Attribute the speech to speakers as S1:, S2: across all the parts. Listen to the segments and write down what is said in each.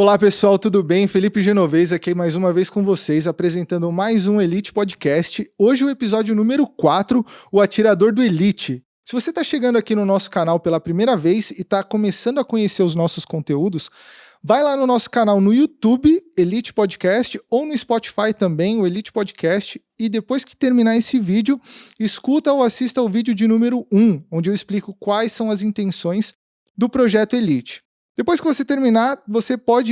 S1: Olá pessoal, tudo bem? Felipe Genovez aqui mais uma vez com vocês, apresentando mais um Elite Podcast. Hoje o episódio número 4, o Atirador do Elite. Se você está chegando aqui no nosso canal pela primeira vez e está começando a conhecer os nossos conteúdos, vai lá no nosso canal no YouTube, Elite Podcast, ou no Spotify também, o Elite Podcast, e depois que terminar esse vídeo, escuta ou assista ao vídeo de número 1, onde eu explico quais são as intenções do projeto Elite. Depois que você terminar,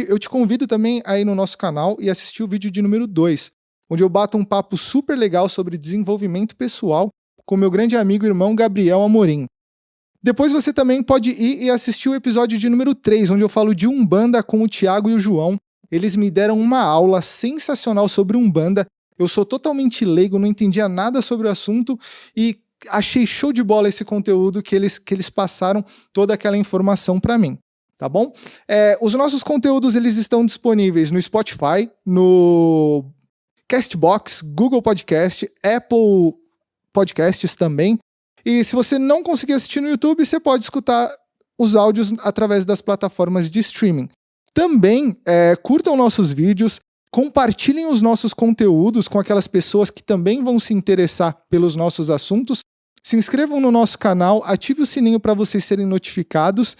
S1: eu te convido também a ir no nosso canal e assistir o vídeo de número 2, onde eu bato um papo super legal sobre desenvolvimento pessoal com meu grande amigo e irmão Gabriel Amorim. Depois você também pode ir e assistir o episódio de número 3, onde eu falo de Umbanda com o Thiago e o João. Eles me deram uma aula sensacional sobre Umbanda. Eu sou totalmente leigo, não entendia nada sobre o assunto e achei show de bola esse conteúdo que eles passaram toda aquela informação para mim. Tá bom? Os nossos conteúdos eles estão disponíveis no Spotify, no Castbox, Google Podcast, Apple Podcasts também. E se você não conseguir assistir no YouTube, você pode escutar os áudios através das plataformas de streaming. Também curtam nossos vídeos, compartilhem os nossos conteúdos com aquelas pessoas que também vão se interessar pelos nossos assuntos. Se inscrevam no nosso canal, ative o sininho para vocês serem notificados.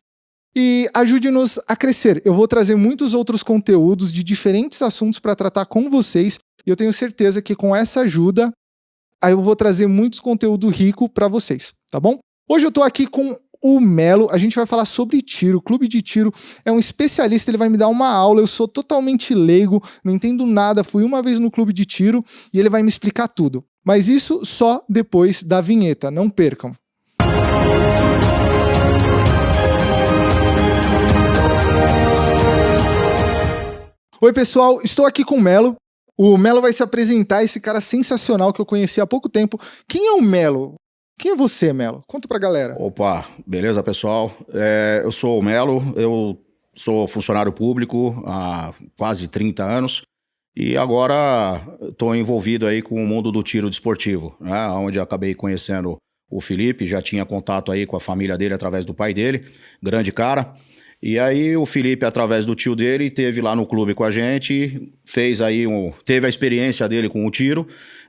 S1: E ajude-nos a crescer. Eu vou trazer muitos outros conteúdos de diferentes assuntos para tratar com vocês. E eu tenho certeza que com essa ajuda, aí eu vou trazer muitos conteúdo rico para vocês, tá bom? Hoje eu tô aqui com o Melo. A gente vai falar sobre tiro. O clube de tiro é um especialista, ele vai me dar uma aula. Eu sou totalmente leigo, não entendo nada. Fui uma vez no clube de tiro e ele vai me explicar tudo. Mas isso só depois da vinheta. Não percam. Oi pessoal, estou aqui com o Melo. O Melo vai se apresentar, esse cara sensacional que eu conheci há pouco tempo. Quem é o Melo? Quem é você, Melo? Conta pra galera.
S2: Opa, beleza pessoal? Eu sou o Melo, eu sou funcionário público há quase 30 anos e agora estou envolvido aí com o mundo do tiro desportivo, né? Onde eu acabei conhecendo o Felipe, já tinha contato aí com a família dele através do pai dele, grande cara. E aí o Felipe, através do tio dele, teve lá no clube com a gente, teve a experiência dele com o tiro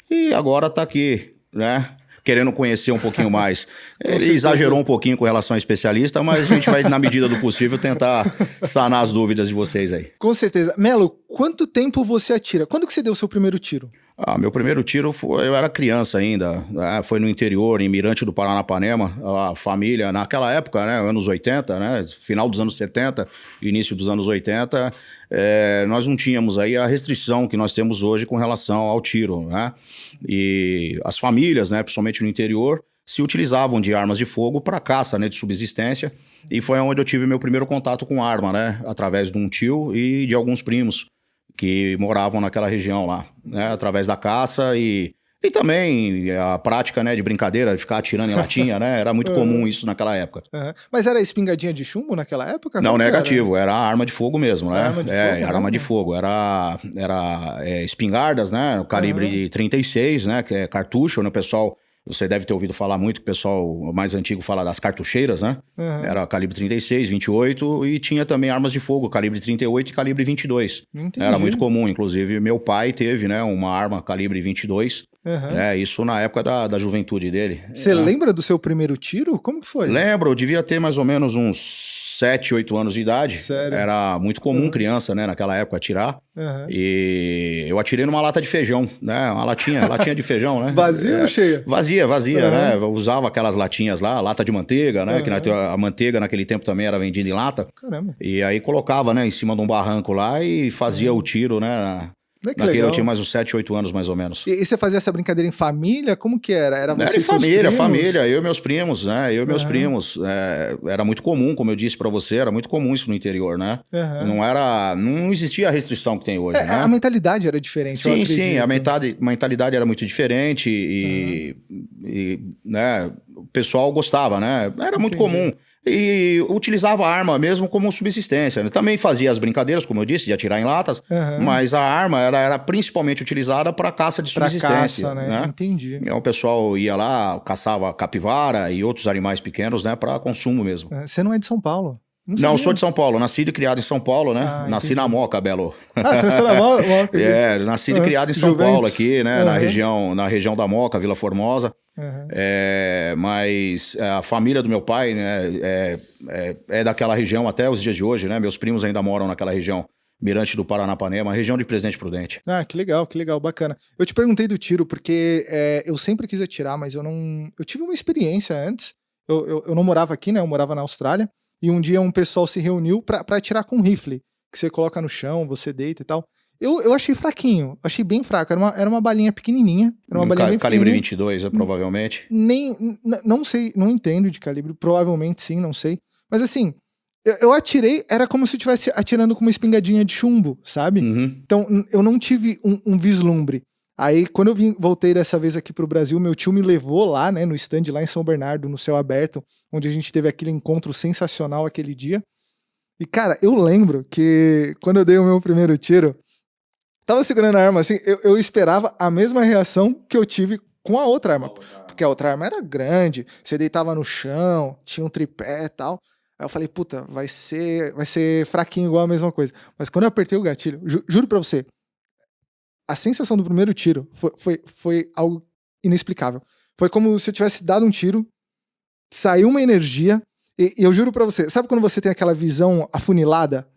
S2: e agora tá aqui, né? Querendo conhecer um pouquinho mais. Ele exagerou um pouquinho com relação ao especialista, mas a gente vai, na medida do possível, tentar sanar as dúvidas de vocês aí.
S1: Com certeza. Melo, quanto tempo você atira? Quando que você deu o seu primeiro tiro?
S2: Meu primeiro tiro eu era criança ainda, né? Foi no interior, em Mirante do Paranapanema, a família, naquela época, né, anos 80, né, final dos anos 70, início dos anos 80, nós não tínhamos aí a restrição que nós temos hoje com relação ao tiro, né, e as famílias, né, principalmente no interior, se utilizavam de armas de fogo para caça, né, de subsistência, e foi onde eu tive meu primeiro contato com arma, né, através de um tio e de alguns primos, que moravam naquela região lá, né, através da caça e também a prática, né, de brincadeira, de ficar atirando em latinha, né, era muito comum isso naquela época.
S1: Mas era espingadinha de chumbo naquela época?
S2: Não, negativo, era arma de fogo mesmo, né,
S1: Era
S2: arma de fogo, era espingardas, né, o calibre 36, né, que é cartucho, né, o pessoal... Você deve ter ouvido falar muito, que o pessoal mais antigo fala das cartucheiras, né? Era calibre 36, 28 e tinha também armas de fogo, calibre 38 e calibre 22.
S1: Entendi.
S2: Era muito comum, inclusive meu pai teve, né, uma arma calibre 22, isso na época da juventude dele.
S1: Você lembra do seu primeiro tiro? Como que foi?
S2: Lembro, eu devia ter mais ou menos uns 7, 8 anos de idade.
S1: Sério?
S2: Era muito comum criança, né, naquela época atirar. E eu atirei numa lata de feijão, né, uma latinha de feijão, né.
S1: Vazia ou cheia?
S2: Vazia, né, eu usava aquelas latinhas lá, lata de manteiga, né, que a manteiga naquele tempo também era vendida em lata.
S1: Caramba.
S2: E aí colocava, né, em cima de um barranco lá e fazia o tiro, né. Naquele eu tinha mais uns 7, 8 anos, mais ou menos.
S1: E você fazia essa brincadeira em família? Como que era? Era você
S2: e família, eu e meus primos, né? Era muito comum, como eu disse pra você, era muito comum isso no interior, né? Não existia a restrição que tem hoje, né?
S1: A mentalidade era diferente,
S2: sim, a mentalidade era muito diferente né, o pessoal gostava, né? Era muito comum. E utilizava a arma mesmo como subsistência, né? Também fazia as brincadeiras, como eu disse, de atirar em latas, mas a arma era principalmente utilizada para caça de subsistência.
S1: Caça, né? Entendi.
S2: Então, o pessoal ia lá, caçava capivara e outros animais pequenos, né, para consumo mesmo.
S1: Você não é de São Paulo?
S2: Não, eu sou de São Paulo, nascido e criado em São Paulo, né? Nasci na Moca, Belo.
S1: Você nasceu na Moca?
S2: Nascido e criado em São Paulo aqui, né? Na região da Moca, Vila Formosa. Mas a família do meu pai, né, é daquela região até os dias de hoje, né? Meus primos ainda moram naquela região, Mirante do Paranapanema, região de Presidente Prudente.
S1: Que legal, bacana. Eu te perguntei do tiro porque eu sempre quis atirar, mas eu tive uma experiência antes. Eu não morava aqui, né? Eu morava na Austrália. E um dia um pessoal se reuniu pra atirar com rifle, que você coloca no chão, você deita e tal. Eu achei fraquinho, achei bem fraco. Era uma balinha pequenininha. Era uma balinha bem
S2: calibre 22, provavelmente.
S1: Não sei, não entendo de calibre. Provavelmente sim, não sei. Mas assim, eu atirei, era como se eu estivesse atirando com uma espingadinha de chumbo, sabe? Então eu não tive um vislumbre. Aí, quando eu voltei dessa vez aqui pro Brasil, meu tio me levou lá, né, no stand lá em São Bernardo, no céu aberto, onde a gente teve aquele encontro sensacional aquele dia. E, cara, eu lembro que quando eu dei o meu primeiro tiro, tava segurando a arma assim, eu esperava a mesma reação que eu tive com a outra arma. Porque a outra arma era grande, você deitava no chão, tinha um tripé e tal. Aí eu falei, puta, vai ser fraquinho igual a mesma coisa. Mas quando eu apertei o gatilho, juro pra você, a sensação do primeiro tiro foi algo inexplicável. Foi como se eu tivesse dado um tiro, saiu uma energia, e eu juro pra você, sabe quando você tem aquela visão afunilada?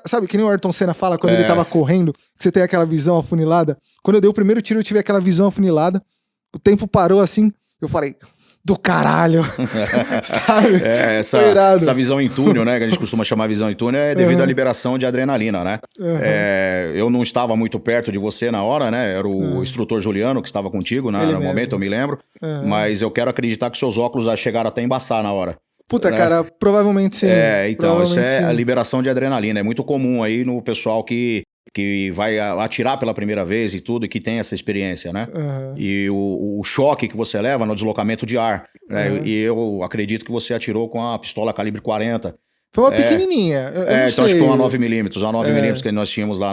S1: Sabe que nem o Ayrton Senna fala quando ele tava correndo, que você tem aquela visão afunilada? Quando eu dei o primeiro tiro, eu tive aquela visão afunilada, o tempo parou assim, eu falei, do caralho, sabe?
S2: Essa visão em túnel, né, que a gente costuma chamar visão em túnel, é devido à liberação de adrenalina, né? Eu não estava muito perto de você na hora, né? Era o instrutor Juliano que estava contigo, né, no momento, eu me lembro. Mas eu quero acreditar que seus óculos chegaram até a embaçar na hora.
S1: Puta, né? Cara, provavelmente sim.
S2: Então, isso é a liberação de adrenalina. É muito comum aí no pessoal que vai atirar pela primeira vez e tudo, e que tem essa experiência, né? E o choque que você leva no deslocamento de ar, né? E eu acredito que você atirou com a pistola calibre 40.
S1: Foi uma pequenininha.
S2: Então acho que foi uma 9mm. Uma 9mm que nós tínhamos lá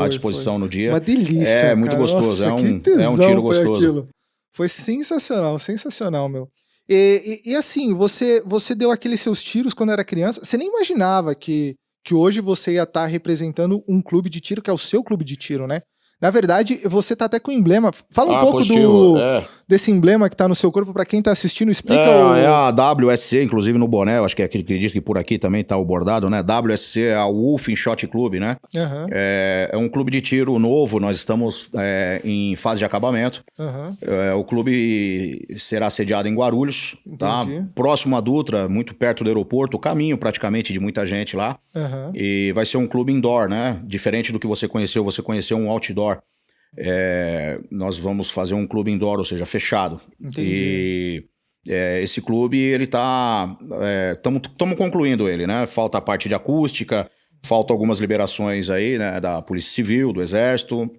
S2: à disposição no dia.
S1: Uma delícia,
S2: É muito gostoso.
S1: Nossa,
S2: é um tiro gostoso.
S1: Foi sensacional, meu. E assim, você deu aqueles seus tiros quando era criança, você nem imaginava que hoje você ia estar representando um clube de tiro, que é o seu clube de tiro, né? Na verdade, você tá até com o emblema. Fala um pouco desse emblema que tá no seu corpo pra quem tá assistindo, explica
S2: É a WSC, inclusive no boné, eu acho que acredito que por aqui também tá o bordado, né? WSC é a Wolf Shot Club, né? É um clube de tiro novo, nós estamos em fase de acabamento. O clube será sediado em Guarulhos, tá? Próximo a Dutra, muito perto do aeroporto, o caminho praticamente de muita gente lá. E vai ser um clube indoor, né? Diferente do que você conheceu um outdoor. Nós vamos fazer um clube indoor, ou seja, fechado.
S1: Entendi.
S2: E esse clube, ele tá... Estamos concluindo ele, né? Falta a parte de acústica, falta algumas liberações aí, né? Da Polícia Civil, do Exército.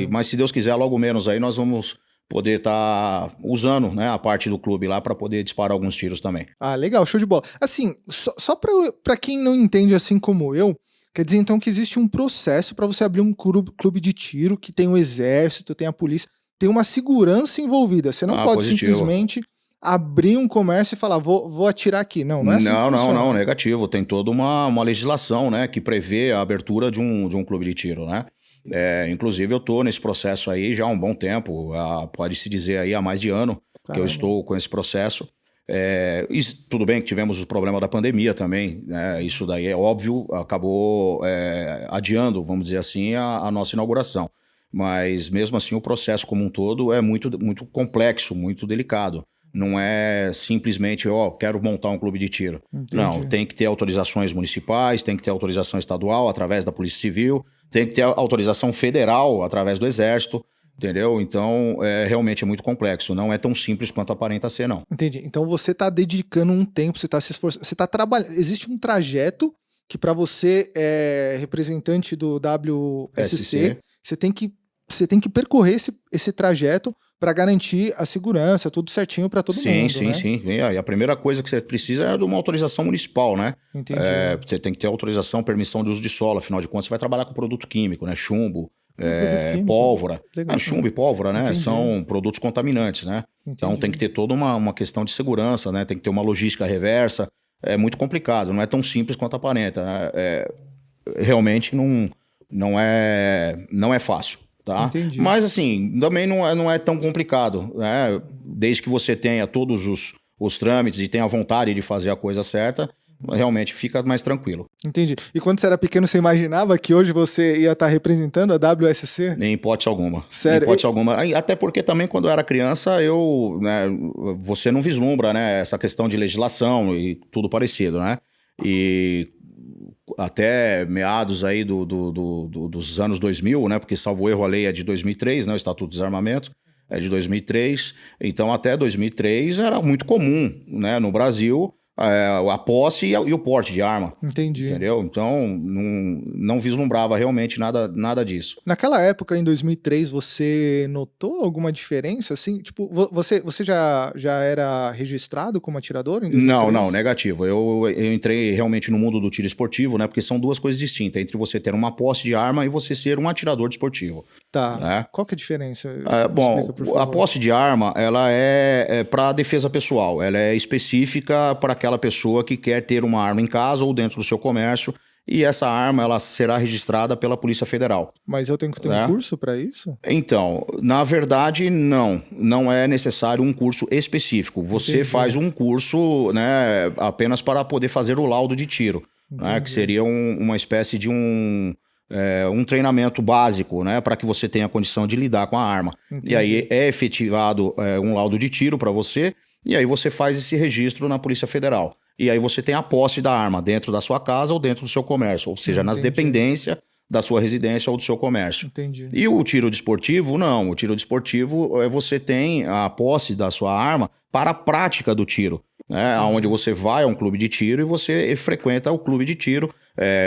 S2: Mas se Deus quiser, logo menos aí nós vamos poder estar usando, né, a parte do clube lá para poder disparar alguns tiros também.
S1: Legal, show de bola. Assim, só para quem não entende assim como eu, quer dizer então que existe um processo para você abrir um clube de tiro que tem o exército, tem a polícia, tem uma segurança envolvida. Você não pode simplesmente abrir um comércio e falar, vou atirar aqui. Não é assim que funciona.
S2: Não, negativo. Tem toda uma legislação, né, que prevê a abertura de um clube de tiro, né? Inclusive eu tô nesse processo aí já há um bom tempo, pode-se dizer aí há mais de ano que eu estou com esse processo. Tudo bem que tivemos o problema da pandemia também, né? Isso daí é óbvio, acabou adiando, vamos dizer assim, a nossa inauguração. Mas mesmo assim o processo como um todo é muito, muito complexo, muito delicado. Não é simplesmente, quero montar um clube de tiro.
S1: Entendi.
S2: Não, tem que ter autorizações municipais, tem que ter autorização estadual através da Polícia Civil, tem que ter autorização federal através do Exército, entendeu? Então, realmente é muito complexo. Não é tão simples quanto aparenta ser, não.
S1: Entendi. Então, você está dedicando um tempo, você está se esforçando, você está trabalhando. Existe um trajeto que para você, representante do WSC, você tem que percorrer esse trajeto para garantir a segurança, tudo certinho para todo mundo,
S2: sim,
S1: né?
S2: Sim. E a primeira coisa que você precisa é de uma autorização municipal, né?
S1: Entendi.
S2: Você tem que ter autorização, permissão de uso de solo, afinal de contas você vai trabalhar com produto químico, né? Chumbo, pólvora. Chumbo e pólvora, né?
S1: Entendi.
S2: São produtos contaminantes, né? Entendi. Então tem que ter toda uma questão de segurança, né? Tem que ter uma logística reversa. é muito complicado, não é tão simples quanto aparenta, né? Realmente não é fácil, tá?
S1: Entendi.
S2: Mas assim, também não é tão complicado, né? Desde que você tenha todos os trâmites e tenha vontade de fazer a coisa certa, realmente fica mais tranquilo.
S1: Entendi. E quando você era pequeno, você imaginava que hoje você ia estar representando a WSC?
S2: Em hipótese alguma.
S1: Sério?
S2: Em hipótese alguma. Até porque também quando eu era criança, né, você não vislumbra, né, essa questão de legislação e tudo parecido, né? E até meados aí dos anos 2000, né? Porque, salvo erro, a lei é de 2003, né? O Estatuto do Desarmamento é de 2003. Então, até 2003 era muito comum, né, no Brasil, a posse e o porte de arma.
S1: Entendi.
S2: Entendeu? Então, não vislumbrava realmente nada disso.
S1: Naquela época, em 2003, você notou alguma diferença, assim? Tipo, você já era registrado como atirador em 2003?
S2: Não, negativo. Eu entrei realmente no mundo do tiro esportivo, né? Porque são duas coisas distintas, entre você ter uma posse de arma e você ser um atirador desportivo.
S1: Tá.
S2: Né?
S1: Qual que é a diferença?
S2: Bom,
S1: Explica, por favor.
S2: a posse de arma, ela é para defesa pessoal. Ela é específica para aquela pessoa que quer ter uma arma em casa ou dentro do seu comércio. E essa arma, ela será registrada pela Polícia Federal.
S1: Mas eu tenho que ter um curso para isso?
S2: Então, na verdade, não é necessário um curso específico. Você
S1: Entendi.
S2: faz um curso, né, apenas para poder fazer o laudo de tiro, né, que seria uma espécie de um treinamento básico, né, para que você tenha condição de lidar com a arma.
S1: Entendi.
S2: E aí é efetivado um laudo de tiro para você, e aí você faz esse registro na Polícia Federal. E aí você tem a posse da arma dentro da sua casa ou dentro do seu comércio, ou seja, nas dependências da sua residência ou do seu comércio.
S1: Entendi.
S2: E o tiro desportivo, não. O tiro desportivo, você tem a posse da sua arma para a prática do tiro, né? Onde você vai a um clube de tiro e você frequenta o clube de tiro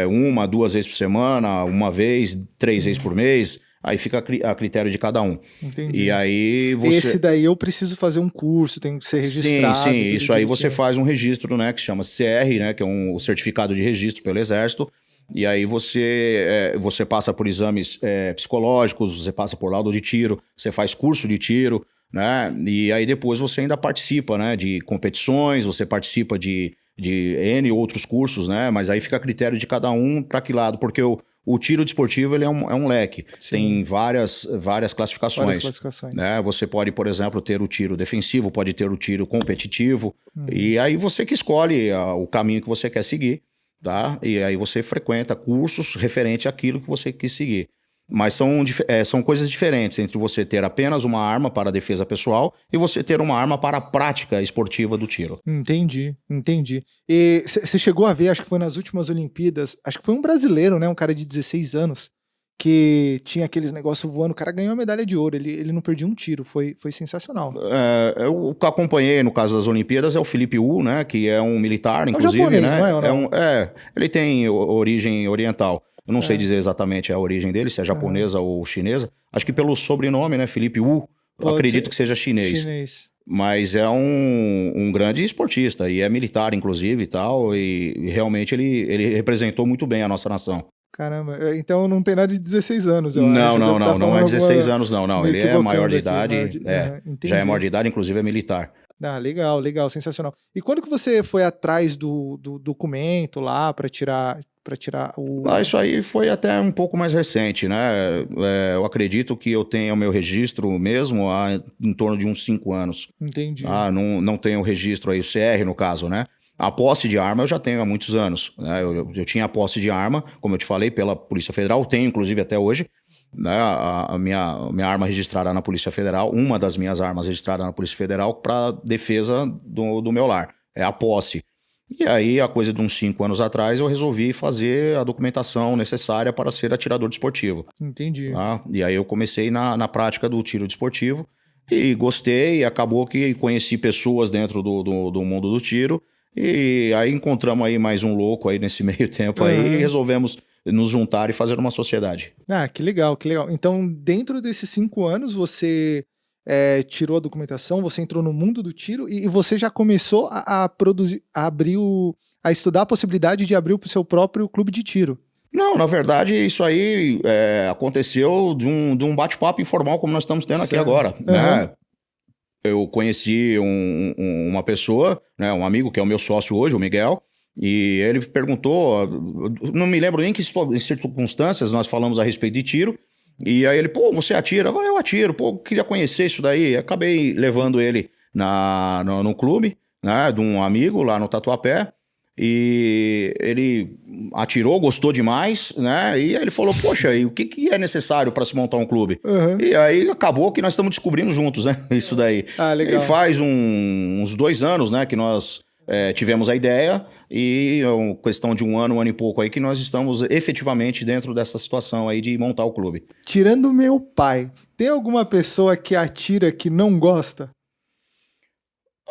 S2: 1, 2 vezes por semana, 1 vez, 3 vezes por mês. Aí fica a critério de cada um.
S1: Entendi.
S2: E aí você...
S1: Esse daí eu preciso fazer um curso, tem que ser registrado.
S2: Sim, isso aí
S1: direitinho.
S2: você faz um registro, né, que chama CR, né, que é o certificado de registro pelo Exército. E aí você passa por exames psicológicos, você passa por laudo de tiro, você faz curso de tiro, né? E aí depois você ainda participa, né, de competições, você participa de N outros cursos, né? Mas aí fica a critério de cada um para que lado, porque o tiro desportivo ele é um leque,
S1: Sim.
S2: tem várias classificações.
S1: Várias classificações.
S2: Né? Você pode, por exemplo, ter o tiro defensivo, pode ter o tiro competitivo, e aí você que escolhe o caminho que você quer seguir, tá? E aí você frequenta cursos referente àquilo que você quis seguir. Mas são coisas diferentes entre você ter apenas uma arma para a defesa pessoal e você ter uma arma para a prática esportiva do tiro.
S1: Entendi. E você chegou a ver, acho que foi nas últimas Olimpíadas, acho que foi um brasileiro, né? Um cara de 16 anos, que tinha aqueles negócios voando, o cara ganhou a medalha de ouro, ele não perdia um tiro, foi sensacional.
S2: Eu acompanhei no caso das Olimpíadas é o Felipe Wu, né? Que é um militar, inclusive.
S1: É um japonês,
S2: né?
S1: não é? Ou não?
S2: Ele tem origem oriental. Eu não sei dizer exatamente a origem dele, se é japonesa ou chinesa. Acho que pelo sobrenome, né? Felipe Wu, acredito que seja chinês. Mas é um grande esportista e é militar, inclusive, e tal. E realmente ele representou muito bem a nossa nação.
S1: Caramba, então não tem nada de 16 anos, eu acho.
S2: Não é 16 anos, não. Ele é maior de idade, já é maior de idade, inclusive é militar.
S1: Ah, legal, sensacional. E quando que você foi atrás do documento lá para tirar o...
S2: Isso aí foi até um pouco mais recente, né? Eu acredito que eu tenha o meu registro mesmo há em torno de uns 5 anos.
S1: Entendi.
S2: Não tenho o registro aí, o CR no caso, né? A posse de arma eu já tenho há muitos anos, né? Eu tinha a posse de arma, como eu te falei, pela Polícia Federal, tenho inclusive até hoje, né? A minha arma registrada na Polícia Federal, uma das minhas armas registrada na Polícia Federal para defesa do meu lar, é a posse. E aí, a coisa de uns 5 anos atrás, eu resolvi fazer a documentação necessária para ser atirador desportivo.
S1: Entendi.
S2: Tá? E aí eu comecei na prática do tiro desportivo e gostei, acabou que conheci pessoas dentro do mundo do tiro e aí encontramos aí mais um louco aí nesse meio tempo aí e resolvemos nos juntar e fazer uma sociedade.
S1: Ah, que legal. Então, dentro desses 5 anos, você tirou a documentação, você entrou no mundo do tiro e você já começou a produzir, a estudar a possibilidade de abrir o seu próprio clube de tiro.
S2: Não, na verdade, isso aí aconteceu de um bate-papo informal como nós estamos tendo aqui agora, né? eu conheci uma pessoa, né, um amigo que é o meu sócio hoje, o Miguel, e ele perguntou, não me lembro nem que circunstâncias nós falamos a respeito de tiro, e aí ele, pô, você atira? Eu atiro, pô, queria conhecer isso daí. Acabei levando ele no clube, né, de um amigo lá no Tatuapé, e ele atirou, gostou demais, né, e aí ele falou, poxa, e o que é necessário para se montar um clube?
S1: Uhum.
S2: E aí acabou que nós estamos descobrindo juntos, né, isso daí.
S1: Ah, legal.
S2: E faz uns 2 anos, né, que nós tivemos a ideia, e é uma questão de um ano e pouco aí que nós estamos efetivamente dentro dessa situação aí de montar o clube.
S1: Tirando meu pai, tem alguma pessoa que atira que não gosta?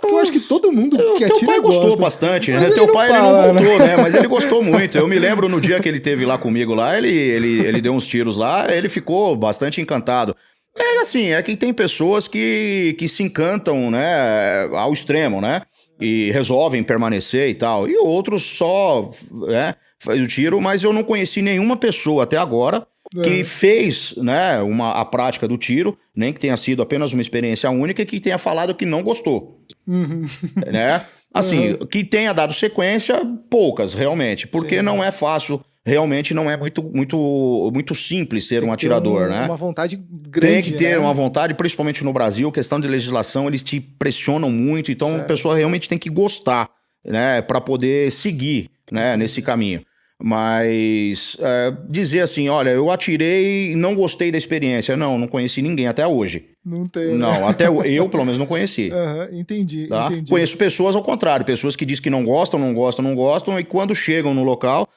S1: Porque eu acho que todo mundo que atira
S2: Teu pai
S1: gosta.
S2: gostou bastante, né?
S1: Mas
S2: Teu pai
S1: fala,
S2: ele não voltou, né? Mas ele gostou muito. Eu me lembro no dia que ele teve lá comigo lá, ele deu uns tiros lá, ele ficou bastante encantado. É assim, é que tem pessoas que se encantam, né, ao extremo, né? E resolvem permanecer e tal. E outros só, né, faz o tiro, mas eu não conheci nenhuma pessoa até agora que fez, né, a prática do tiro, nem que tenha sido apenas uma experiência única, e que tenha falado que não gostou.
S1: Uhum.
S2: Né? Assim, que tenha dado sequência, poucas, realmente. Porque não é fácil, realmente não é muito simples ser um atirador, né?
S1: Uma vontade grande.
S2: Tem que ter uma vontade, principalmente no Brasil, questão de legislação, eles te pressionam muito, então a pessoa realmente tem que gostar, né, para poder seguir, né, nesse caminho. Mas dizer assim, olha, eu atirei e não gostei da experiência. Não conheci ninguém até hoje.
S1: Não tem.
S2: Não,
S1: né?
S2: até eu pelo menos não conheci.
S1: Entendi,
S2: Tá?
S1: entendi.
S2: Conheço pessoas ao contrário, pessoas que dizem que não gostam, e quando chegam no local,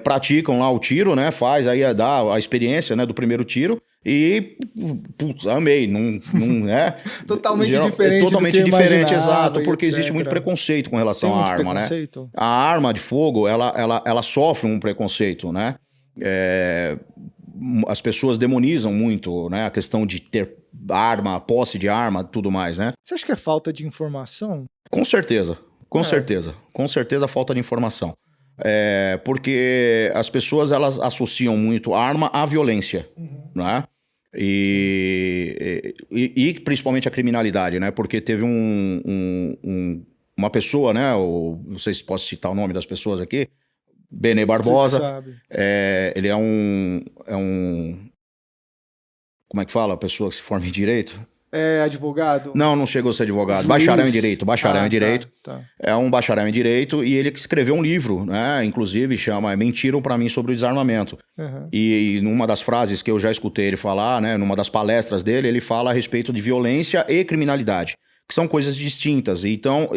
S2: praticam lá o tiro, né? Faz aí, dá a experiência, né, do primeiro tiro. E, putz, amei, né?
S1: Totalmente diferente.
S2: Totalmente
S1: do que
S2: diferente, exato, porque
S1: etc.
S2: existe muito preconceito com relação
S1: Tem
S2: à
S1: muito
S2: arma,
S1: preconceito?
S2: né? A arma de fogo, ela sofre um preconceito, né? As pessoas demonizam muito, né, a questão de ter arma, posse de arma, tudo mais, né?
S1: Você acha que é falta de informação?
S2: Com certeza, com certeza falta de informação. Porque as pessoas, elas associam muito arma à violência, né? E principalmente a criminalidade, né? Porque teve uma pessoa, né? Não sei se posso citar o nome das pessoas aqui. Benê Barbosa.
S1: Você sabe.
S2: Ele é um... Como é que fala? A pessoa que se forma em direito?
S1: É advogado?
S2: Não chegou a ser advogado.
S1: Juiz?
S2: Bacharel em direito. Bacharel em direito.
S1: Tá.
S2: É um bacharel em direito e ele que escreveu um livro, né? Inclusive chama Mentiram pra mim sobre o desarmamento.
S1: Uhum.
S2: E numa das frases que eu já escutei ele falar, né? Numa das palestras dele, ele fala a respeito de violência e criminalidade, que são coisas distintas. Então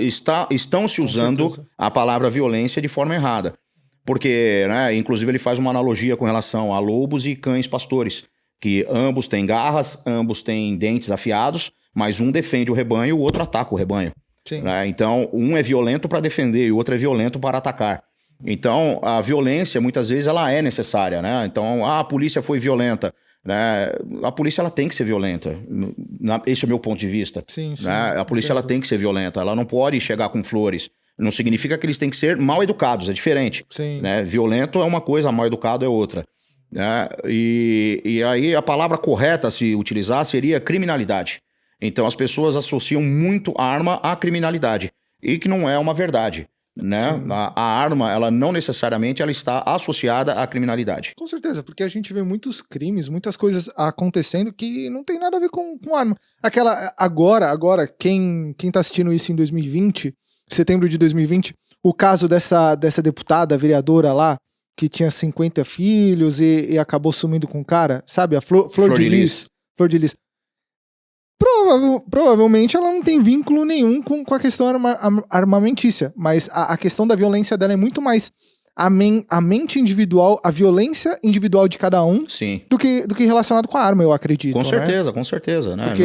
S2: estão se usando a palavra violência de forma errada. Porque, né? Inclusive ele faz uma analogia com relação a lobos e cães pastores, que ambos têm garras, ambos têm dentes afiados, mas um defende o rebanho e o outro ataca o rebanho.
S1: Sim.
S2: Né? Então, um é violento para defender e o outro é violento para atacar. Então, a violência, muitas vezes, ela é necessária, né? Então, a polícia foi violenta, né? A polícia, ela tem que ser violenta. Esse é o meu ponto de vista.
S1: Sim.
S2: Né? A polícia, ela tem que ser violenta. Ela não pode chegar com flores. Não significa que eles têm que ser mal educados, é diferente.
S1: Sim.
S2: Né? Violento é uma coisa, mal educado é outra. E aí a palavra correta a se utilizar seria criminalidade. Então as pessoas associam muito a arma à criminalidade, e que não é uma verdade, né? A arma, ela não necessariamente ela está associada à criminalidade.
S1: Com certeza, porque a gente vê muitos crimes, muitas coisas acontecendo que não tem nada a ver com arma. Agora, quem tá assistindo isso em 2020, setembro de 2020, o caso dessa deputada, vereadora lá, que tinha 50 filhos e acabou sumindo com o cara, sabe? A Flor de Lis. Flor de Lis. Provavelmente ela não tem vínculo nenhum com a questão armamentícia, mas a questão da violência dela é muito mais a mente individual, a violência individual de cada um,
S2: sim,
S1: do que relacionado com a arma, eu acredito.
S2: Com certeza,
S1: né?
S2: Com certeza, né?
S1: Porque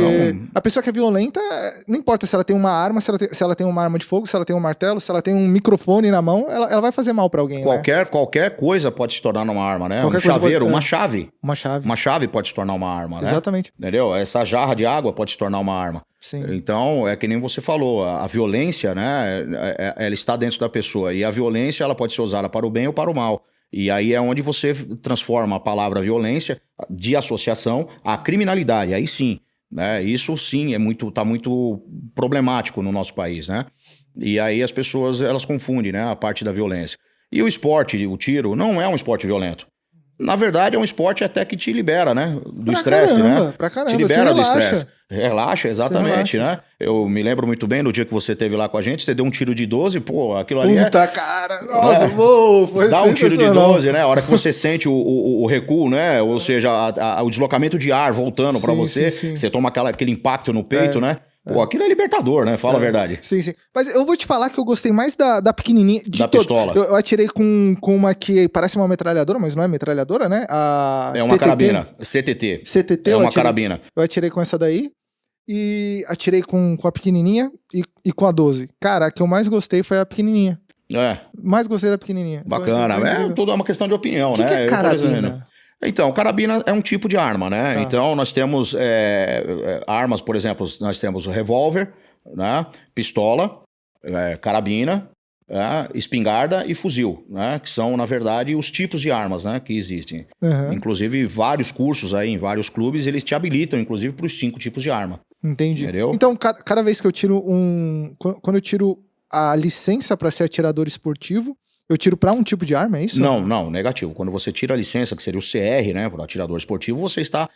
S1: a pessoa que é violenta, não importa se ela tem uma arma, se ela tem uma arma de fogo, se ela tem um martelo, se ela tem um microfone na mão, ela vai fazer mal pra alguém.
S2: Qualquer coisa pode se tornar uma arma, né?
S1: Qualquer
S2: um chaveiro,
S1: pode...
S2: uma chave.
S1: Uma chave.
S2: Uma chave pode se tornar uma arma, né?
S1: Exatamente.
S2: Entendeu? Essa jarra de água pode se tornar uma arma.
S1: Sim.
S2: Então, é que nem você falou, a violência, né, ela está dentro da pessoa, e a violência, ela pode ser usada para o bem ou para o mal. E aí é onde você transforma a palavra violência de associação à criminalidade, aí sim, né? Isso sim tá muito problemático no nosso país, né? E aí as pessoas elas confundem, né, a parte da violência. E o esporte, o tiro, não é um esporte violento. Na verdade, é um esporte até que te libera, né? Do estresse, né?
S1: Pra caramba,
S2: te libera do
S1: relaxa.
S2: estresse. Relaxa, exatamente, né? Eu me lembro muito bem no dia que você esteve lá com a gente, você deu um tiro de 12, pô, aquilo ali
S1: Puta, cara, nossa, foi
S2: dá um tiro de
S1: sensacional.
S2: 12, né? A hora que você sente o recuo, né? Ou seja, o deslocamento de ar voltando pra você,
S1: sim.
S2: você toma aquele impacto no peito, né? Pô, aquilo é libertador, né? Fala a verdade.
S1: Sim. Mas eu vou te falar que eu gostei mais da pequenininha.
S2: Da pistola.
S1: Eu atirei com uma que parece uma metralhadora, mas não é metralhadora, né?
S2: É uma carabina. CTT.
S1: CTT,
S2: É uma carabina.
S1: Eu atirei com essa daí. E atirei com a pequenininha e com a 12. Cara, a que eu mais gostei foi a pequenininha. Mais gostei da pequenininha.
S2: Bacana. Tudo é uma questão de opinião, né?
S1: Que é carabina?
S2: Então, carabina é um tipo de arma, né?
S1: Tá.
S2: Então, nós temos armas, por exemplo, nós temos o revólver, né? Pistola, carabina, espingarda e fuzil, né? Que são, na verdade, os tipos de armas, né? Que existem.
S1: Uhum.
S2: Inclusive, vários cursos aí, em vários clubes, eles te habilitam, inclusive, para os 5 tipos de arma.
S1: Entendi.
S2: Entendeu?
S1: Então, cada vez que eu tiro quando eu tiro a licença para ser atirador esportivo, eu tiro para um tipo de arma, é isso?
S2: Não, negativo. Quando você tira a licença, que seria o CR, né, para atirador esportivo, você está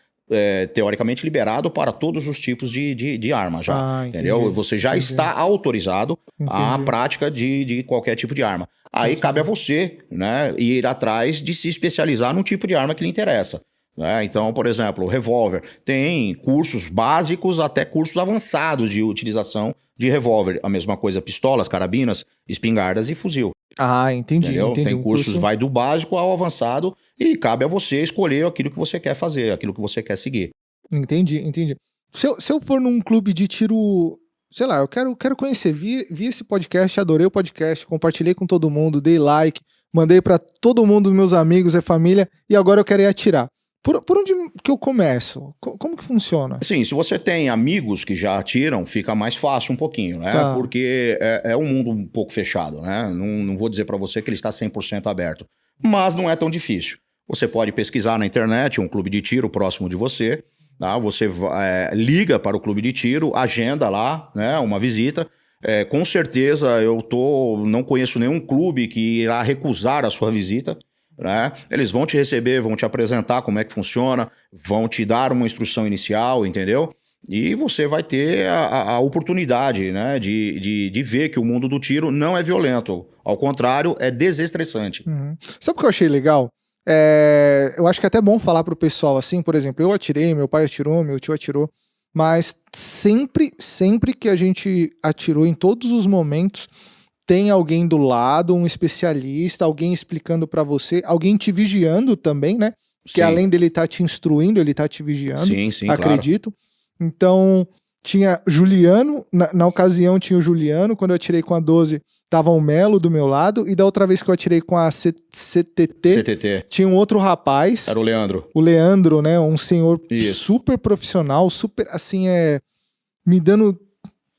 S2: teoricamente liberado para todos os tipos de arma já, entendeu? Você já está autorizado à prática de qualquer tipo de arma. Aí cabe a você, né, ir atrás de se especializar num tipo de arma que lhe interessa. Então, por exemplo, o revólver tem cursos básicos até cursos avançados de utilização de revólver. A mesma coisa, pistolas, carabinas, espingardas e fuzil.
S1: Entendi.
S2: Tem cursos, vai do básico ao avançado e cabe a você escolher aquilo que você quer fazer, aquilo que você quer seguir.
S1: Entendi. Se eu for num clube de tiro, sei lá, eu quero conhecer, vi esse podcast, adorei o podcast, compartilhei com todo mundo, dei like, mandei pra todo mundo, meus amigos e família, e agora eu quero ir atirar. Por onde que eu começo? Como que funciona?
S2: Sim, se você tem amigos que já atiram, fica mais fácil um pouquinho, né?
S1: Tá.
S2: Porque é um mundo um pouco fechado, né? Não vou dizer para você que ele está 100% aberto, mas não é tão difícil. Você pode pesquisar na internet um clube de tiro próximo de você, tá? Você liga para o clube de tiro, agenda lá, né, uma visita. Com certeza não conheço nenhum clube que irá recusar a sua visita. Né? Eles vão te receber, vão te apresentar como é que funciona, vão te dar uma instrução inicial, entendeu? E você vai ter a oportunidade, né, de ver que o mundo do tiro não é violento. Ao contrário, é desestressante.
S1: Uhum. Sabe o que eu achei legal? Eu acho que é até bom falar pro pessoal assim, por exemplo, eu atirei, meu pai atirou, meu tio atirou, mas sempre que a gente atirou, em todos os momentos, tem alguém do lado, um especialista, alguém explicando pra você, alguém te vigiando também, né? Que além dele estar te instruindo, ele tá te vigiando.
S2: Sim,
S1: acredito. Claro. Então, tinha Juliano, na ocasião tinha o Juliano, quando eu atirei com a 12, tava o Melo do meu lado, e da outra vez que eu atirei com a CTT, tinha um outro rapaz.
S2: Era o Leandro.
S1: O Leandro, né? Um senhor
S2: Isso.
S1: super profissional, super, assim, me dando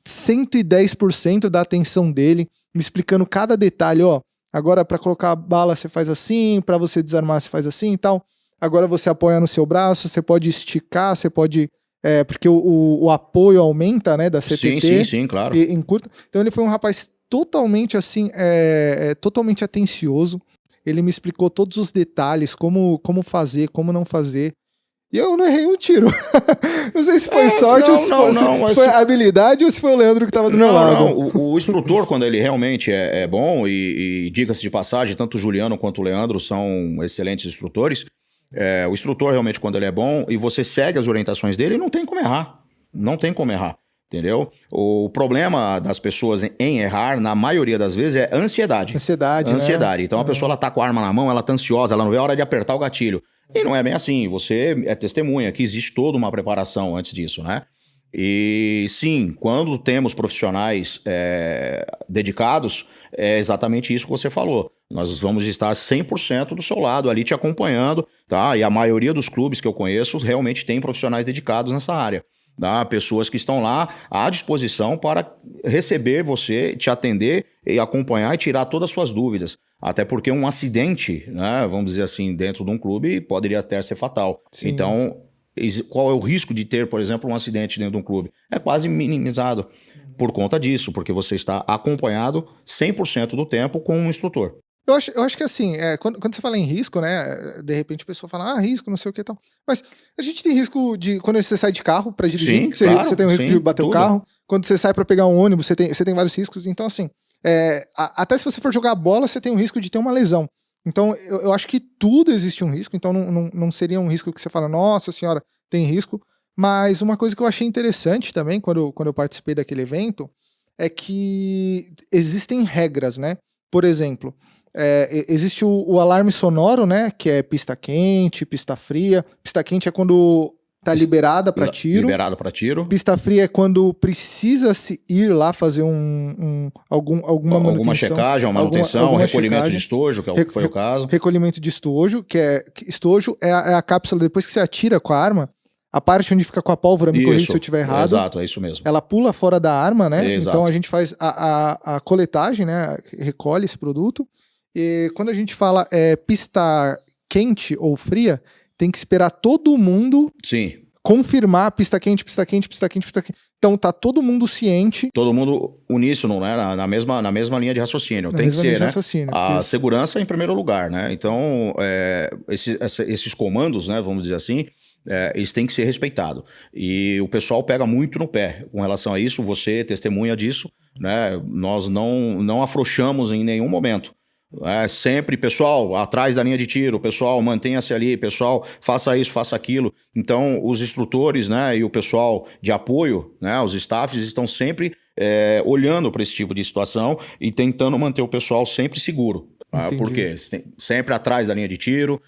S1: 110% da atenção dele, me explicando cada detalhe, ó, agora para colocar a bala você faz assim, para você desarmar você faz assim e tal, agora você apoia no seu braço, você pode esticar, você pode, porque o apoio aumenta, né, da CTT.
S2: Sim, claro.
S1: Em curta. Então ele foi um rapaz totalmente assim, totalmente atencioso, ele me explicou todos os detalhes, como fazer, como não fazer. E eu não errei um tiro. Não sei se foi sorte ou se foi habilidade ou se foi o Leandro que estava do meu lado.
S2: O instrutor, quando ele realmente é bom, e diga-se de passagem, tanto o Juliano quanto o Leandro são excelentes instrutores, o instrutor realmente, quando ele é bom, e você segue as orientações dele, não tem como errar. Não tem como errar. Entendeu? O problema das pessoas em errar, na maioria das vezes, é ansiedade.
S1: Ansiedade.
S2: Né? Então a pessoa ela tá com a arma na mão, ela tá ansiosa, ela não vê a hora de apertar o gatilho. E não é bem assim, você é testemunha que existe toda uma preparação antes disso, né? E sim, quando temos profissionais dedicados, é exatamente isso que você falou. Nós vamos estar 100% do seu lado ali te acompanhando, tá? E a maioria dos clubes que eu conheço realmente tem profissionais dedicados nessa área. Tá? Pessoas que estão lá à disposição para receber você, te atender e acompanhar e tirar todas as suas dúvidas. Até porque um acidente, né, vamos dizer assim, dentro de um clube poderia até ser fatal.
S1: Sim.
S2: Então, qual é o risco de ter, por exemplo, um acidente dentro de um clube? É quase minimizado por conta disso, porque você está acompanhado 100% do tempo com um instrutor.
S1: Eu acho que assim, quando você fala em risco, né? De repente a pessoa fala, risco, não sei o que e tal. Mas a gente tem risco de quando você sai de carro pra dirigir,
S2: Sim,
S1: você,
S2: claro,
S1: você tem o risco
S2: sim,
S1: de bater o
S2: tudo.
S1: carro. Quando você sai pra pegar um ônibus, você tem vários riscos. Então, assim, até se você for jogar bola, você tem o risco de ter uma lesão. Então, eu acho que tudo existe um risco. Então, não seria um risco que você fala, nossa senhora, tem risco. Mas uma coisa que eu achei interessante também, quando eu participei daquele evento, é que existem regras, né? Por exemplo, existe o alarme sonoro, né? Que é pista quente, pista fria. Pista quente é quando tá liberada para tiro.
S2: Liberado para tiro.
S1: Pista fria é quando precisa se ir lá fazer alguma manutenção.
S2: Alguma checagem, uma manutenção,
S1: alguma
S2: recolhimento
S1: checagem,
S2: de estojo, que é o que foi o caso.
S1: Recolhimento de estojo, estojo é a cápsula, depois que você atira com a arma, a parte onde fica com a pólvora, me corrija se eu estiver errado.
S2: Exato, é isso mesmo.
S1: Ela pula fora da arma, né?
S2: Exato.
S1: Então a gente faz a coletagem, né? Recolhe esse produto. E quando a gente fala pista quente ou fria, tem que esperar todo mundo
S2: Sim.
S1: confirmar pista quente, pista quente, pista quente, pista quente. Então tá todo mundo ciente.
S2: Todo mundo uníssono, né? Na mesma linha de raciocínio. Tem que ser, né? A segurança em primeiro lugar, né? Então, esses comandos, né? Vamos dizer assim, eles têm que ser respeitados. E o pessoal pega muito no pé com relação a isso. Você testemunha disso, né? Nós não afrouxamos em nenhum momento. Sempre, pessoal, atrás da linha de tiro, pessoal, mantenha-se ali, pessoal, faça isso, faça aquilo. Então, os instrutores, né, e o pessoal de apoio, né, os staffs estão sempre olhando para esse tipo de situação e tentando manter o pessoal sempre seguro. Porque sempre atrás da linha de tiro,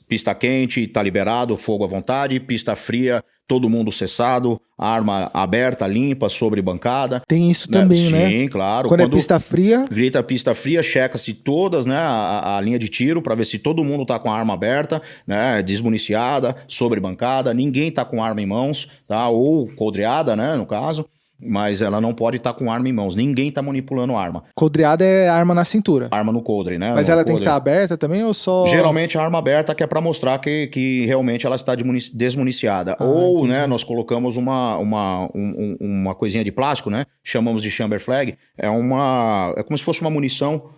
S2: pista quente, tá liberado, fogo à vontade, pista fria, todo mundo cessado, arma aberta, limpa, sobre bancada.
S1: Tem isso também, né?
S2: Sim, claro.
S1: Quando é pista fria...
S2: Grita pista fria, checa-se todas, né, a linha de tiro para ver se todo mundo tá com a arma aberta, né, desmuniciada, sobre bancada, ninguém tá com arma em mãos, tá? Ou coldreada, né, no caso. Mas ela não pode estar com arma em mãos. Ninguém está manipulando arma.
S1: Coldreada é arma na cintura.
S2: Arma no coldre, né?
S1: Mas ela tem que estar aberta também ou só...
S2: Geralmente a arma aberta que é para mostrar que realmente ela está desmuniciada. Ou,
S1: entendi.
S2: né, nós colocamos uma coisinha de plástico, né? Chamamos de chamber flag. É como se fosse uma munição,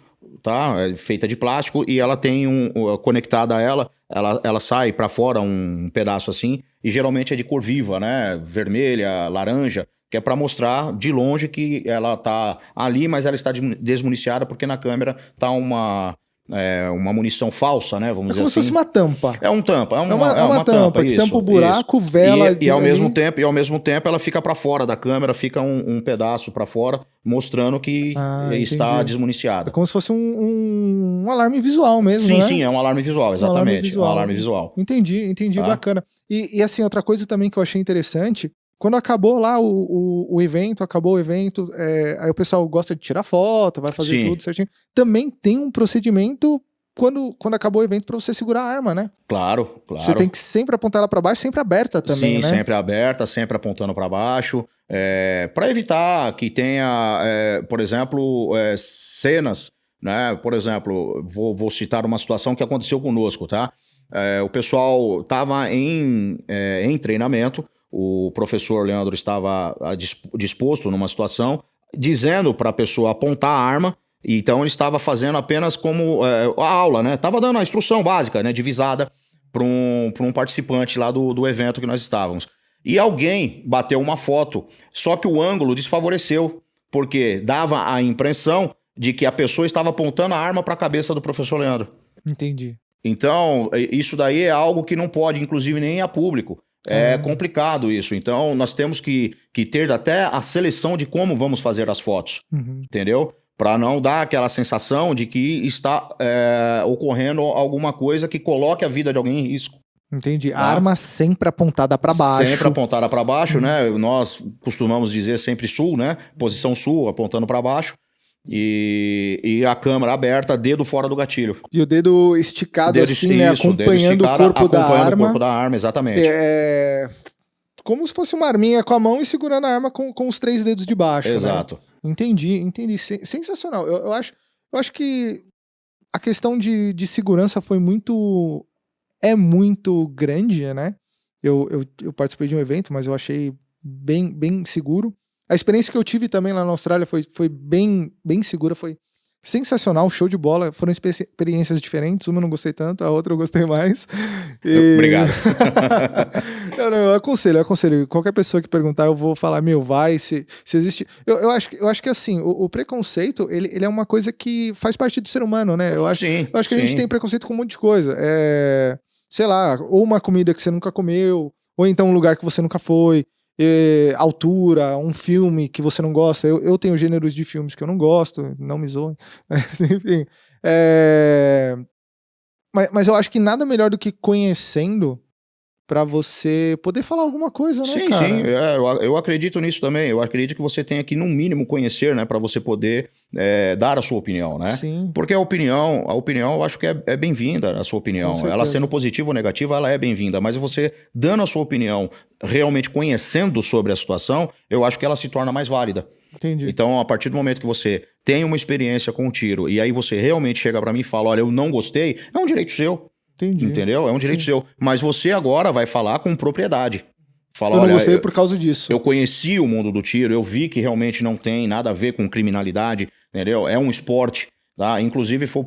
S2: tá? Feita de plástico e ela tem conectada a ela sai para fora um pedaço assim. E geralmente é de cor viva, né? Vermelha, laranja. Que é para mostrar de longe que ela está ali, mas ela está desmuniciada porque na câmera está uma munição falsa, né? Vamos dizer assim.
S1: É como se fosse uma tampa.
S2: É uma tampa.
S1: É uma tampa que tampa o buraco,
S2: isso.
S1: vela...
S2: E ao mesmo tempo ela fica para fora da câmera, fica um pedaço para fora, mostrando que está desmuniciada.
S1: É como se fosse um alarme visual mesmo,
S2: sim,
S1: né?
S2: Sim, é um alarme visual, exatamente. Um alarme visual.
S1: Entendi, bacana. E assim, outra coisa também que eu achei interessante... Quando acabou lá o evento, aí o pessoal gosta de tirar foto, vai fazer tudo certinho. Também tem um procedimento quando acabou o evento para você segurar a arma, né?
S2: Claro.
S1: Você tem que sempre apontar ela para baixo, sempre aberta também, né?
S2: Sim, sempre aberta, sempre apontando para baixo. Para evitar que tenha, por exemplo, cenas, né? Por exemplo, vou citar uma situação que aconteceu conosco, tá? O pessoal estava em treinamento. O professor Leandro estava disposto numa situação, dizendo para a pessoa apontar a arma, então ele estava fazendo apenas como a aula, né? Estava dando a instrução básica, né? Divisada para um participante lá do evento que nós estávamos. E alguém bateu uma foto, só que o ângulo desfavoreceu, porque dava a impressão de que a pessoa estava apontando a arma para a cabeça do professor Leandro.
S1: Entendi.
S2: Então, isso daí é algo que não pode, inclusive, nem ir a público. É complicado isso. Então, nós temos que ter até a seleção de como vamos fazer as fotos. Entendeu? Para não dar aquela sensação de que está ocorrendo alguma coisa que coloque a vida de alguém em risco.
S1: Entendi. A arma sempre apontada para baixo.
S2: Sempre apontada para baixo, né? Nós costumamos dizer sempre sul, né? Posição sul, apontando para baixo. E a câmera aberta, dedo fora do gatilho.
S1: E o dedo esticado assim, né? Acompanhando o corpo da arma.
S2: Acompanhando o corpo da arma, exatamente.
S1: Como se fosse uma arminha com a mão e segurando a arma com os 3 dedos de baixo.
S2: Exato.
S1: Né? Entendi. Sensacional. Eu acho que a questão de segurança foi muito grande, né? Eu participei de um evento, mas eu achei bem seguro. A experiência que eu tive também lá na Austrália foi bem segura, foi sensacional, show de bola. Foram experiências diferentes, uma eu não gostei tanto, a outra eu gostei mais.
S2: Obrigado.
S1: Eu aconselho. Qualquer pessoa que perguntar, eu vou falar, vai, se existe... Eu acho que assim, o preconceito, ele é uma coisa que faz parte do ser humano, né? Eu acho que a gente tem preconceito com um monte de coisa. Sei lá, ou uma comida que você nunca comeu, ou então um lugar que você nunca foi, altura, um filme que você não gosta. Eu tenho gêneros de filmes que eu não gosto, não me zoem, mas enfim. Mas eu acho que nada melhor do que conhecendo pra você poder falar alguma coisa, né,
S2: sim,
S1: cara?
S2: Sim, eu acredito nisso também. Eu acredito que você tem que, no mínimo, conhecer, né, para você poder dar a sua opinião, né?
S1: Sim.
S2: Porque a opinião eu acho que é bem-vinda, a sua opinião. Ela sendo positiva ou negativa, ela é bem-vinda. Mas você dando a sua opinião, realmente conhecendo sobre a situação, eu acho que ela se torna mais válida.
S1: Entendi.
S2: Então, a partir do momento que você tem uma experiência com o tiro e aí você realmente chega para mim e fala, olha, eu não gostei, é um direito seu.
S1: Entendi.
S2: Entendeu? É um direito seu. Mas você agora vai falar com propriedade. Fala,
S1: eu não
S2: olha,
S1: gostei por causa disso.
S2: Eu conheci o mundo do tiro, eu vi que realmente não tem nada a ver com criminalidade, entendeu? É um esporte, tá? Inclusive foi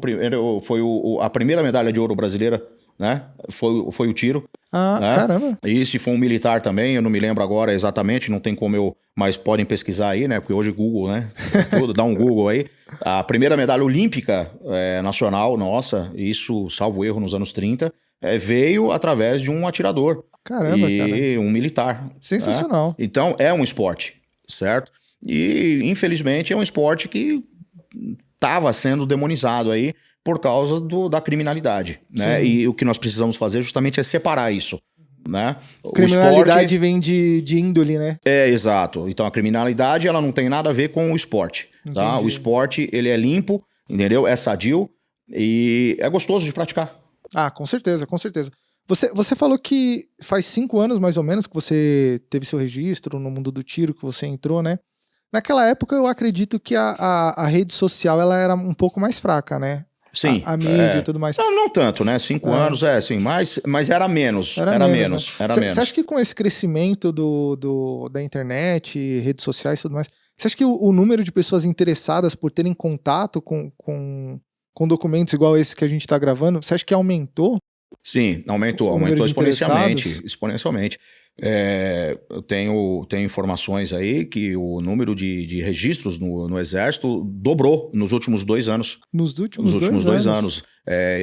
S2: a primeira medalha de ouro brasileira, né? Foi o tiro.
S1: Ah,
S2: né?
S1: Caramba.
S2: E se foi um militar também, eu não me lembro agora exatamente, não tem como eu... Mas podem pesquisar aí, né? Porque hoje Google, né? Tudo, dá um Google aí. A primeira medalha olímpica nacional nossa, isso, salvo erro, nos anos 30, veio através de um atirador.
S1: Caramba,
S2: e um militar.
S1: Sensacional.
S2: Né? Então, é um esporte, certo? E, infelizmente, é um esporte que estava sendo demonizado aí por causa da criminalidade, né? E o que nós precisamos fazer justamente é separar isso, né?
S1: Criminalidade o esporte vem de índole, né?
S2: Exato. Então a criminalidade ela não tem nada a ver com o esporte, tá? O esporte ele é limpo, entendeu? É sadio e é gostoso de praticar.
S1: Ah, com certeza, com certeza. Você falou que faz 5 anos mais ou menos que você teve seu registro no mundo do tiro, que você entrou, né? Naquela época eu acredito que a rede social ela era um pouco mais fraca, né?
S2: Sim.
S1: A mídia e tudo mais.
S2: Não tanto, né? 5 anos, sim, mas era menos. Era menos.
S1: Você acha que com esse crescimento da internet, redes sociais e tudo mais, você acha que o número de pessoas interessadas por terem contato com documentos igual esse que a gente está gravando, você acha que aumentou?
S2: Sim, aumentou exponencialmente. Eu tenho informações aí que o número de registros no Exército dobrou nos últimos 2 anos.
S1: Nos últimos 2 anos.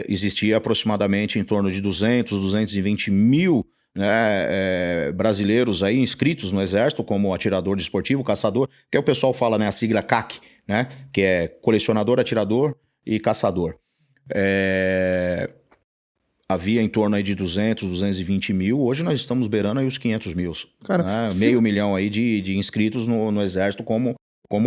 S2: Existia aproximadamente em torno de 220 mil brasileiros aí inscritos no Exército como atirador desportivo, caçador, que o pessoal fala, né, a sigla CAC, né, que é colecionador, atirador e caçador. Havia em torno aí de 220 mil, hoje nós estamos beirando aí os 500 mil.
S1: Cara,
S2: né? Meio milhão aí de inscritos no Exército como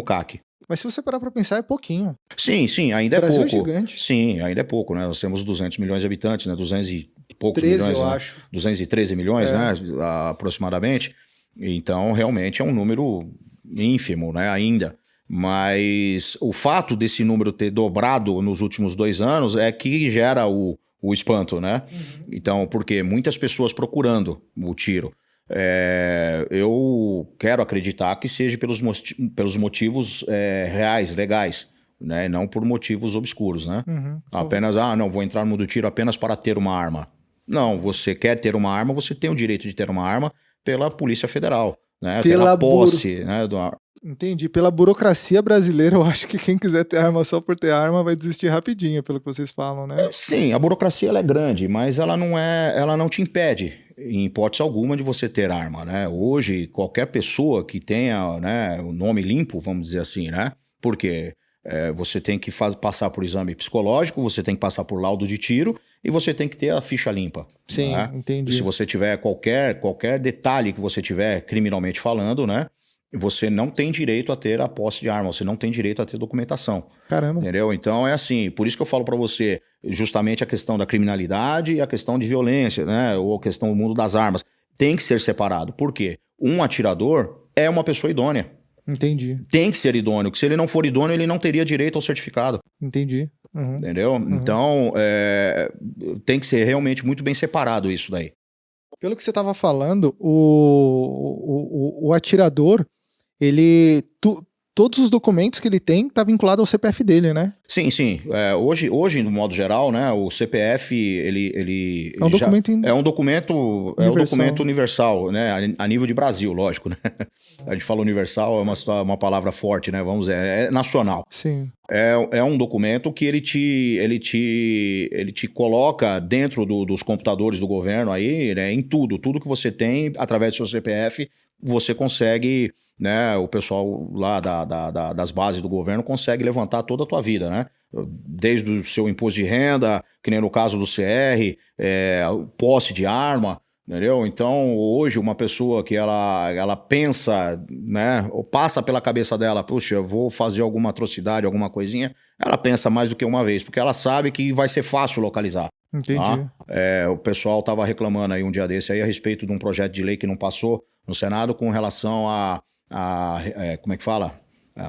S2: CAC.
S1: Mas se você parar pra pensar, é pouquinho.
S2: Sim, ainda é pouco.
S1: O Brasil é gigante.
S2: Sim, ainda é pouco, né? Nós temos 200 milhões de habitantes, né? 200 e poucos
S1: 13,
S2: milhões.
S1: eu
S2: né?
S1: acho.
S2: 213 milhões, né? Aproximadamente. Então, realmente é um número ínfimo, né? Ainda. Mas o fato desse número ter dobrado nos últimos 2 anos é que gera o espanto, né? Então, porque muitas pessoas procurando o tiro. Eu quero acreditar que seja pelos motivos reais, legais, né? Não por motivos obscuros, né? Apenas, não, vou entrar no mundo do tiro apenas para ter uma arma. Não, você quer ter uma arma, você tem o direito de ter uma arma pela Polícia Federal, né? Pela posse, né?
S1: Entendi. Pela burocracia brasileira, eu acho que quem quiser ter arma só por ter arma vai desistir rapidinho, pelo que vocês falam, né?
S2: Sim, a burocracia ela é grande, mas ela não te impede, em hipótese alguma, de você ter arma, né? Hoje, qualquer pessoa que tenha, né, o nome limpo, vamos dizer assim, né? Porque você tem que passar por exame psicológico, você tem que passar por laudo de tiro e você tem que ter a ficha limpa.
S1: Sim,
S2: né?
S1: entendi.
S2: E se você tiver qualquer detalhe que você tiver criminalmente falando, né? Você não tem direito a ter a posse de arma, você não tem direito a ter documentação.
S1: Caramba.
S2: Entendeu? Então é assim, por isso que eu falo pra você, justamente a questão da criminalidade e a questão de violência, né? Ou a questão do mundo das armas. Tem que ser separado. Por quê? Um atirador é uma pessoa idônea.
S1: Entendi.
S2: Tem que ser idôneo, que se ele não for idôneo, ele não teria direito ao certificado.
S1: Entendi.
S2: Entendeu? Então, tem que ser realmente muito bem separado isso daí.
S1: Pelo que você estava falando, o atirador, ele. Todos os documentos que ele tem tá vinculado ao CPF dele, né?
S2: Sim, sim. Hoje, no modo geral, né, o CPF, ele
S1: É um documento
S2: é um documento universal, né, a nível de Brasil, lógico, né? A gente fala universal, é uma palavra forte, né, vamos dizer, é nacional.
S1: Sim.
S2: É um documento que ele te coloca dentro dos computadores do governo aí, né, em tudo que você tem, através do seu CPF, você consegue, né, o pessoal lá das bases do governo consegue levantar toda a tua vida, né? Desde o seu imposto de renda, que nem no caso do CR, posse de arma, entendeu? Então, hoje, uma pessoa que ela pensa, né, ou passa pela cabeça dela, puxa, eu vou fazer alguma atrocidade, alguma coisinha, ela pensa mais do que uma vez, porque ela sabe que vai ser fácil localizar.
S1: Entendi.
S2: Tá? O pessoal estava reclamando aí um dia desse aí a respeito de um projeto de lei que não passou no Senado com relação como é que fala?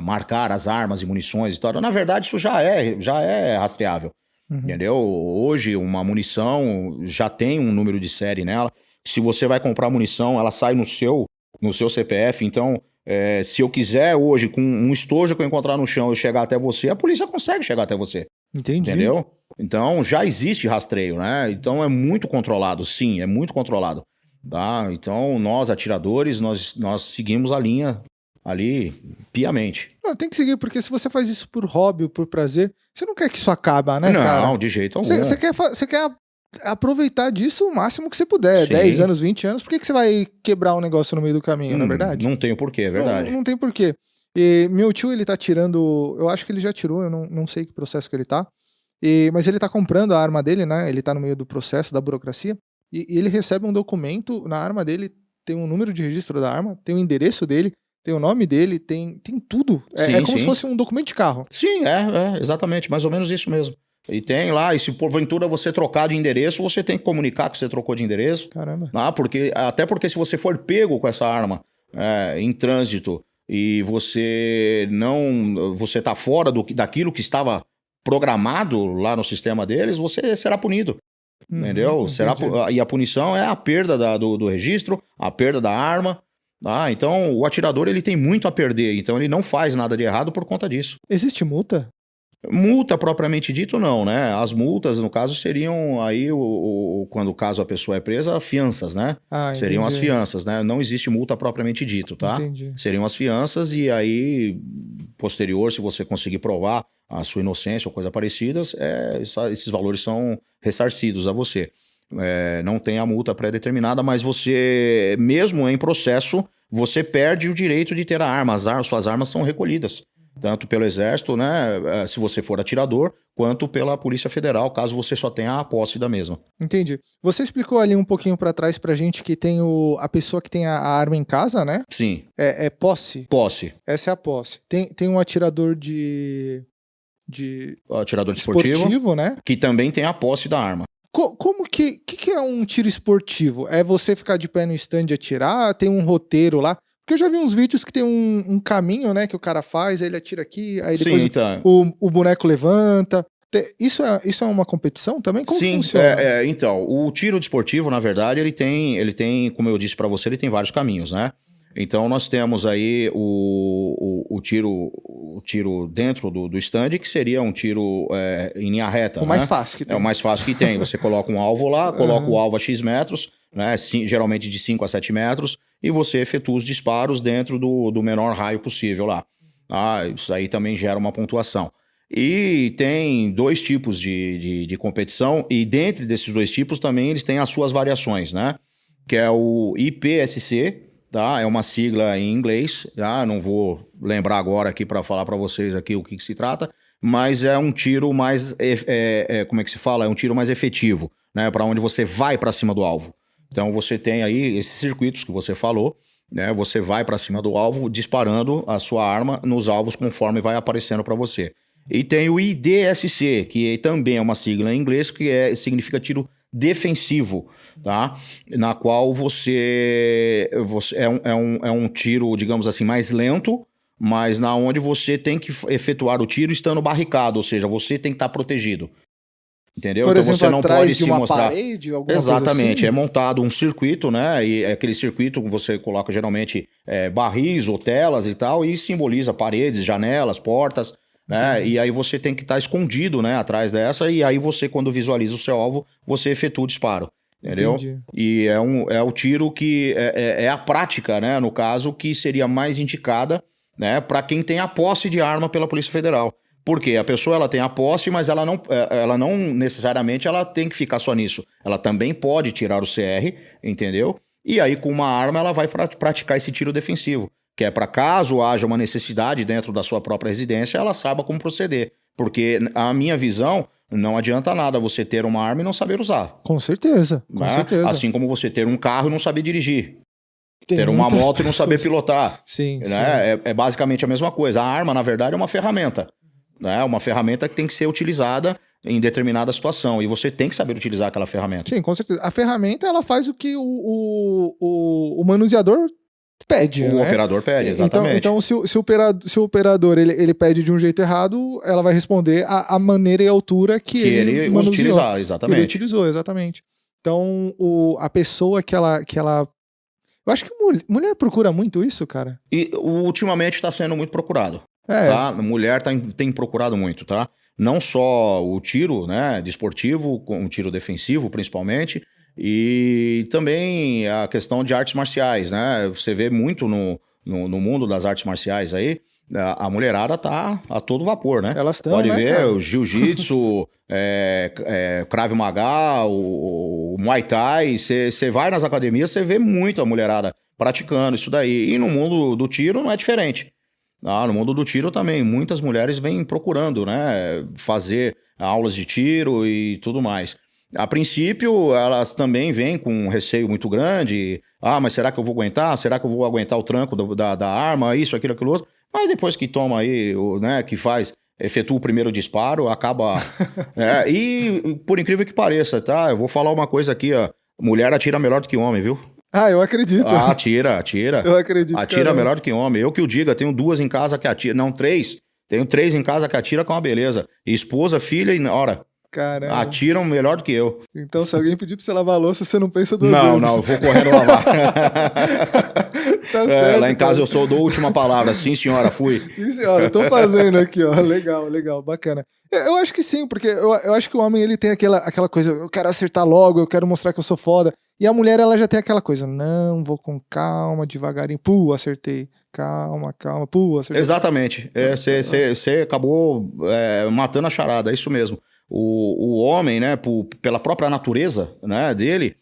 S2: Marcar as armas e munições e tal. Na verdade, isso já é rastreável.
S1: Uhum.
S2: Entendeu? Hoje, uma munição já tem um número de série nela. Se você vai comprar munição, ela sai no seu CPF. Então, se eu quiser hoje, com um estojo que eu encontrar no chão, eu chegar até você, a polícia consegue chegar até você.
S1: Entendi.
S2: Entendeu? Então, já existe rastreio, né? Então, é muito controlado. Sim, é muito controlado. Tá? Então, nós, atiradores, nós seguimos a linha ali piamente.
S1: Não, tem que seguir, porque se você faz isso por hobby ou por prazer, você não quer que isso acabe, né, cara?
S2: Não, de jeito algum.
S1: Você quer aproveitar disso o máximo que você puder.
S2: Sim.
S1: 10 anos, 20 anos, por que você vai quebrar um negócio no meio do caminho, não é verdade?
S2: Não tem o porquê, é verdade.
S1: Não tem porquê. E meu tio, ele tá tirando, eu acho que ele já tirou, eu não sei que processo que ele tá, mas ele tá comprando a arma dele, né? Ele tá no meio do processo, da burocracia, e ele recebe um documento, na arma dele tem um número de registro da arma, tem o endereço dele, tem o nome dele, tem tudo. É como se fosse um documento de carro.
S2: Sim, exatamente, mais ou menos isso mesmo. E tem lá, e se porventura você trocar de endereço, você tem que comunicar que você trocou de endereço.
S1: Caramba.
S2: Até porque se você for pego com essa arma em trânsito e você tá fora daquilo que estava programado lá no sistema deles, você será punido. Entendeu? E a punição é a perda do registro, a perda da arma. Então, o atirador ele tem muito a perder, então ele não faz nada de errado por conta disso.
S1: Existe multa?
S2: Multa propriamente dito, não, né? As multas, no caso, seriam aí, quando caso a pessoa é presa, fianças, né? Seriam as fianças, né? Não existe multa propriamente dito, tá?
S1: Entendi.
S2: Seriam as fianças e aí, posterior, se você conseguir provar a sua inocência ou coisa parecida, esses valores são ressarcidos a você. Não tem a multa pré-determinada, mas você, mesmo em processo, você perde o direito de ter a arma. Suas armas são recolhidas, tanto pelo Exército, né, se você for atirador, quanto pela Polícia Federal, caso você só tenha a posse da mesma.
S1: Entendi. Você explicou ali um pouquinho pra trás pra gente que tem a pessoa que tem a arma em casa, né?
S2: Sim.
S1: É posse?
S2: Posse.
S1: Essa é a posse. Tem um atirador
S2: atirador esportivo,
S1: né?
S2: Que também tem a posse da arma.
S1: Como que é um tiro esportivo? É você ficar de pé no stand e atirar? Tem um roteiro lá? Porque eu já vi uns vídeos que tem um caminho, né, que o cara faz, aí ele atira aqui, aí depois o boneco levanta. Isso é uma competição também? Como funciona?
S2: Então, o tiro desportivo, na verdade, ele tem, como eu disse pra você, ele tem vários caminhos, né? Então, nós temos aí o tiro dentro do stand, que seria um tiro em linha reta.
S1: O mais fácil que tem.
S2: É o mais fácil que tem. Você coloca um alvo lá, coloca o alvo a X metros, né, geralmente de 5 a 7 metros, e você efetua os disparos dentro do menor raio possível lá. Isso aí também gera uma pontuação. E tem dois tipos de competição, e dentre desses dois tipos também eles têm as suas variações, né? Que é o IPSC, tá? É uma sigla em inglês, tá? Não vou lembrar agora aqui para falar para vocês aqui o que se trata, mas é um tiro mais, como é que se fala? É um tiro mais efetivo, né? Para onde você vai para cima do alvo. Então você tem aí esses circuitos que você falou, né? Você vai para cima do alvo disparando a sua arma nos alvos conforme vai aparecendo para você. E tem o IDSC, que também é uma sigla em inglês, que significa tiro defensivo, tá? Na qual você é um tiro, digamos assim, mais lento, mas na onde você tem que efetuar o tiro estando barricado, ou seja, você tem que estar protegido. Entendeu?
S1: Por
S2: Então
S1: exemplo,
S2: você não
S1: atrás
S2: pode
S1: de
S2: se
S1: uma
S2: mostrar.
S1: parede, alguma
S2: Exatamente,
S1: coisa assim?
S2: é montado um circuito, né? E aquele circuito que você coloca geralmente barris ou telas e tal, e simboliza paredes, janelas, portas, né?
S1: Entendi.
S2: E aí você tem que estar escondido, né? Atrás dessa, e aí você, quando visualiza o seu alvo, você efetua o disparo. Entendeu?
S1: Entendi.
S2: E é o tiro que é a prática, né? No caso, que seria mais indicada, né? Para quem tem a posse de arma pela Polícia Federal. Porque a pessoa ela tem a posse, mas ela não necessariamente ela tem que ficar só nisso. Ela também pode tirar o CR, entendeu? E aí, com uma arma, ela vai praticar esse tiro defensivo. Que é para caso haja uma necessidade dentro da sua própria residência, ela saiba como proceder. Porque a minha visão, não adianta nada você ter uma arma e não saber usar.
S1: Com certeza, com
S2: Né?
S1: certeza.
S2: Assim como você ter um carro e não saber dirigir.
S1: Tem
S2: Ter uma
S1: muitas
S2: moto e não saber
S1: pessoas-
S2: pilotar.
S1: Sim, sim.
S2: Né? É basicamente a mesma coisa. A arma, na verdade, é uma ferramenta. Né? Uma ferramenta que tem que ser utilizada em determinada situação. E você tem que saber utilizar aquela ferramenta.
S1: Sim, com certeza. A ferramenta, ela faz o que o manuseador pede,
S2: O
S1: né?
S2: operador pede, exatamente.
S1: Então se o operador ele pede de um jeito errado, ela vai responder a maneira e a altura que ele manuseou,
S2: utilizar,
S1: que ele
S2: exatamente.
S1: utilizou, exatamente. Então, a pessoa que ela... Eu acho que mulher procura muito isso, cara.
S2: E ultimamente está sendo muito procurado.
S1: É,
S2: Tá? A mulher tem procurado muito, tá? Não só o tiro, né, desportivo, com o tiro defensivo, principalmente, e também a questão de artes marciais, né? Você vê muito no mundo das artes marciais aí, a mulherada tá a todo vapor, né?
S1: elas estão,
S2: Pode
S1: né,
S2: ver
S1: cara?
S2: o jiu-jitsu, Krav Maga, o Muay Thai, você vai nas academias, você vê muito a mulherada praticando isso daí. E no mundo do tiro não é diferente. No mundo do tiro também, muitas mulheres vêm procurando, né, fazer aulas de tiro e tudo mais. A princípio, elas também vêm com um receio muito grande. Mas será que eu vou aguentar? Será que eu vou aguentar o tranco da arma? Isso, aquilo outro. Mas depois que toma aí, né, efetua o primeiro disparo, acaba... e por incrível que pareça, tá? Eu vou falar uma coisa aqui, ó. Mulher atira melhor do que homem, viu?
S1: Eu acredito.
S2: Atira.
S1: Eu acredito.
S2: Atira
S1: caramba.
S2: melhor do que homem. Eu que o diga, tenho 2 em casa que atira. Não, 3. Tenho 3 em casa que atira com uma beleza. Esposa, filha e nora.
S1: Caramba.
S2: Atiram melhor do que eu.
S1: Então, se alguém pedir pra você lavar a louça, você não pensa duas
S2: Não,
S1: vezes.
S2: eu vou correndo lavar.
S1: Tá certo.
S2: Lá em casa
S1: cara.
S2: eu dou a última palavra. Sim, senhora, fui.
S1: Sim, senhora, eu tô fazendo aqui, ó. Legal, bacana. Eu acho que sim, porque eu acho que o homem ele tem aquela coisa, eu quero acertar logo, eu quero mostrar que eu sou foda. E a mulher, ela já tem aquela coisa, não, vou com calma, devagarinho, acertei. Calma, acertei.
S2: Exatamente. Você acabou matando a charada, é isso mesmo. O homem, né, pela própria natureza, né, dele,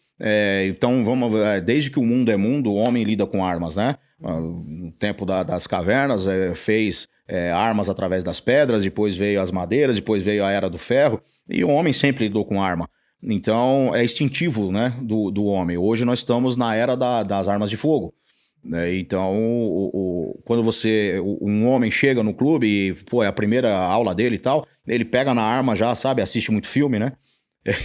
S2: então desde que o mundo é mundo, o homem lida com armas, né? No tempo das cavernas, fez armas através das pedras, depois veio as madeiras, depois veio a era do ferro, e o homem sempre lidou com arma. Então é instintivo, né, do homem. Hoje nós estamos na era das armas de fogo. Então, quando um homem chega no clube e, é a primeira aula dele e tal, ele pega na arma já, sabe, assiste muito filme, né?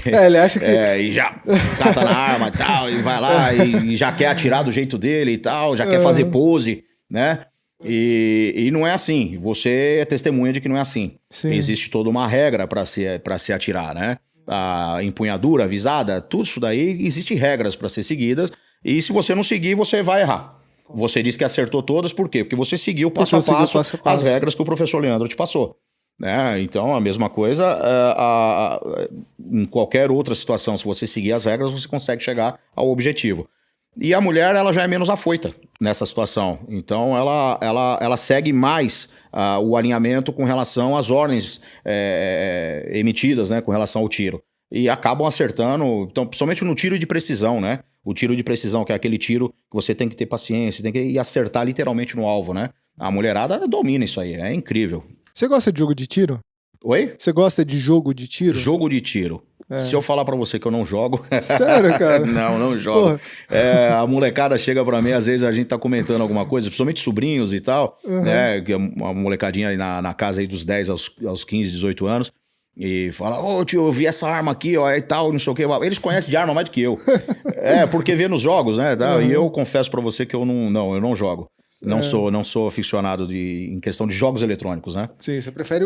S1: Ele acha que...
S2: E já cata na arma e tal, e vai lá e já quer atirar do jeito dele e tal, já quer fazer pose, né? E não é assim, você é testemunha de que não é assim.
S1: Sim.
S2: Existe toda uma regra para se atirar, né? A empunhadura, a visada, tudo isso daí, existem regras para ser seguidas, e se você não seguir, você vai errar. Você disse que acertou todas, por quê? Porque você seguiu passo a passo as regras que o professor Leandro te passou. Então, a mesma coisa, em qualquer outra situação, se você seguir as regras, você consegue chegar ao objetivo. E a mulher, ela já é menos afoita nessa situação. Então, ela segue mais o alinhamento com relação às ordens emitidas, né, com relação ao tiro. E acabam acertando, então, principalmente no tiro de precisão, né? O tiro de precisão, que é aquele tiro que você tem que ter paciência, tem que ir acertar literalmente no alvo, né? A mulherada domina isso aí, é incrível.
S1: Você gosta de jogo de tiro?
S2: Oi?
S1: Você gosta de jogo de tiro?
S2: Jogo de tiro. Se eu falar pra você que eu não jogo...
S1: Sério, cara?
S2: Não jogo. A molecada chega pra mim, às vezes a gente tá comentando alguma coisa, principalmente sobrinhos e tal, né? Que a molecadinha aí na casa aí dos 10 aos 15, 18 anos. e fala, ô tio, eu vi essa arma aqui, ó, e tal, não sei o que. Eles conhecem de arma mais do que eu. Porque vê nos jogos, né? Tá? E eu confesso pra você que eu não jogo. Não sou aficionado em questão de jogos eletrônicos, né?
S1: Sim, você prefere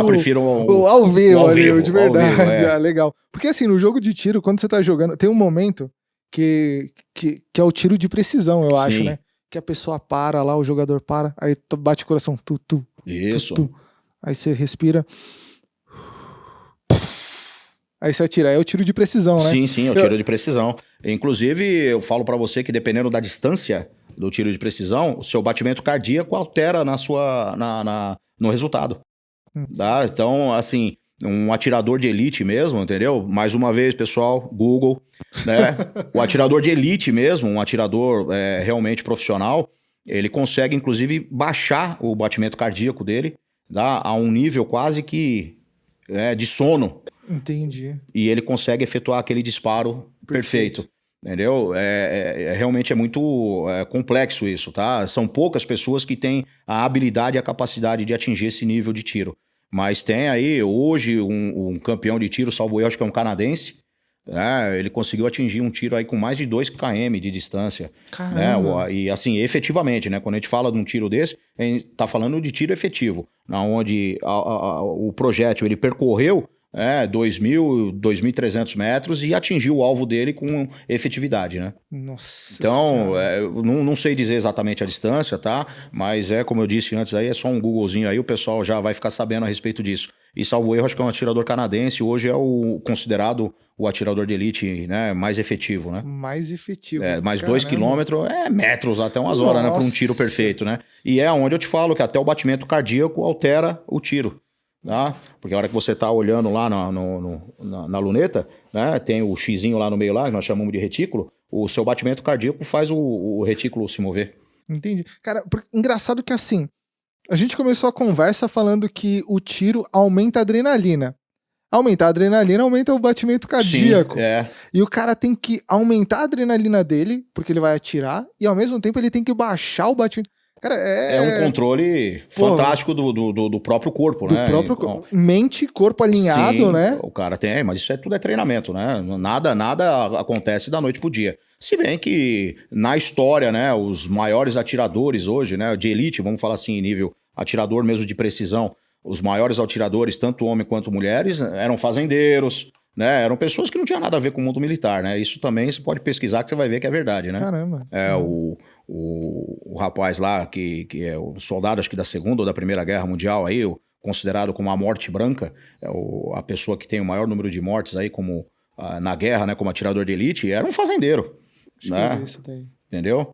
S2: prefiro
S1: o ao vivo, ali, de verdade.
S2: Ao vivo,
S1: Legal. Porque assim, no jogo de tiro, quando você tá jogando, tem um momento que é o tiro de precisão, eu acho, né? Que a pessoa para lá, o jogador para, aí bate o coração,
S2: Isso.
S1: Aí você respira. Aí você atira, é o tiro de precisão, né?
S2: Sim, é o tiro de precisão. Inclusive, eu falo pra você que dependendo da distância do tiro de precisão, o seu batimento cardíaco altera no resultado. Tá? Então, assim, um atirador de elite mesmo, entendeu? Mais uma vez, pessoal, Google, né? O atirador de elite mesmo, um atirador realmente profissional, ele consegue, inclusive, baixar o batimento cardíaco dele, tá? A um nível quase que de sono.
S1: Entendi.
S2: E ele consegue efetuar aquele disparo perfeito. Entendeu? Realmente é muito complexo isso, tá? São poucas pessoas que têm a habilidade e a capacidade de atingir esse nível de tiro. Mas tem aí, hoje, um campeão de tiro, salvo eu, acho que é um canadense, né? Ele conseguiu atingir um tiro aí com mais de 2 km de distância.
S1: Caramba.
S2: Né? E assim, efetivamente, né? Quando a gente fala de um tiro desse, a gente tá falando de tiro efetivo, onde o projétil ele percorreu 2.300 metros e atingiu o alvo dele com efetividade, né?
S1: Nossa.
S2: Então, não sei dizer exatamente a distância, tá? Mas como eu disse antes aí, é só um Googlezinho aí, o pessoal já vai ficar sabendo a respeito disso. E salvo erro, acho que é um atirador canadense, hoje é considerado o atirador de elite, né, mais efetivo, né?
S1: Mais efetivo.
S2: Mais 2 quilômetros, metros, até umas horas, né? Para um tiro perfeito, né? E é onde eu te falo que até o batimento cardíaco altera o tiro. Tá? Porque a hora que você tá olhando lá na luneta, né, tem o xizinho lá no meio lá, que nós chamamos de retículo, o seu batimento cardíaco faz o retículo se mover.
S1: Entendi. Cara, engraçado que assim, a gente começou a conversa falando que o tiro aumenta a adrenalina. Aumentar a adrenalina aumenta o batimento cardíaco.
S2: Sim,
S1: E o cara tem que aumentar a adrenalina dele, porque ele vai atirar, e ao mesmo tempo ele tem que baixar o batimento. Cara,
S2: é um controle fantástico do próprio corpo, né?
S1: Do próprio mente, corpo alinhado,
S2: sim,
S1: né?
S2: O cara tem, mas isso tudo é treinamento, né? Nada acontece da noite pro dia. Se bem que na história, né, os maiores atiradores hoje, né, de elite, vamos falar assim, nível atirador mesmo de precisão, os maiores atiradores, tanto homens quanto mulheres, eram fazendeiros, né? Eram pessoas que não tinham nada a ver com o mundo militar, né? Isso também você pode pesquisar que você vai ver que é verdade, né?
S1: Caramba.
S2: O rapaz lá, que é o soldado, acho que da Segunda ou da Primeira Guerra Mundial, aí, considerado como a morte branca, a pessoa que tem o maior número de mortes aí como, na guerra, né, como atirador de elite, era um fazendeiro. Né?
S1: Isso daí.
S2: Entendeu?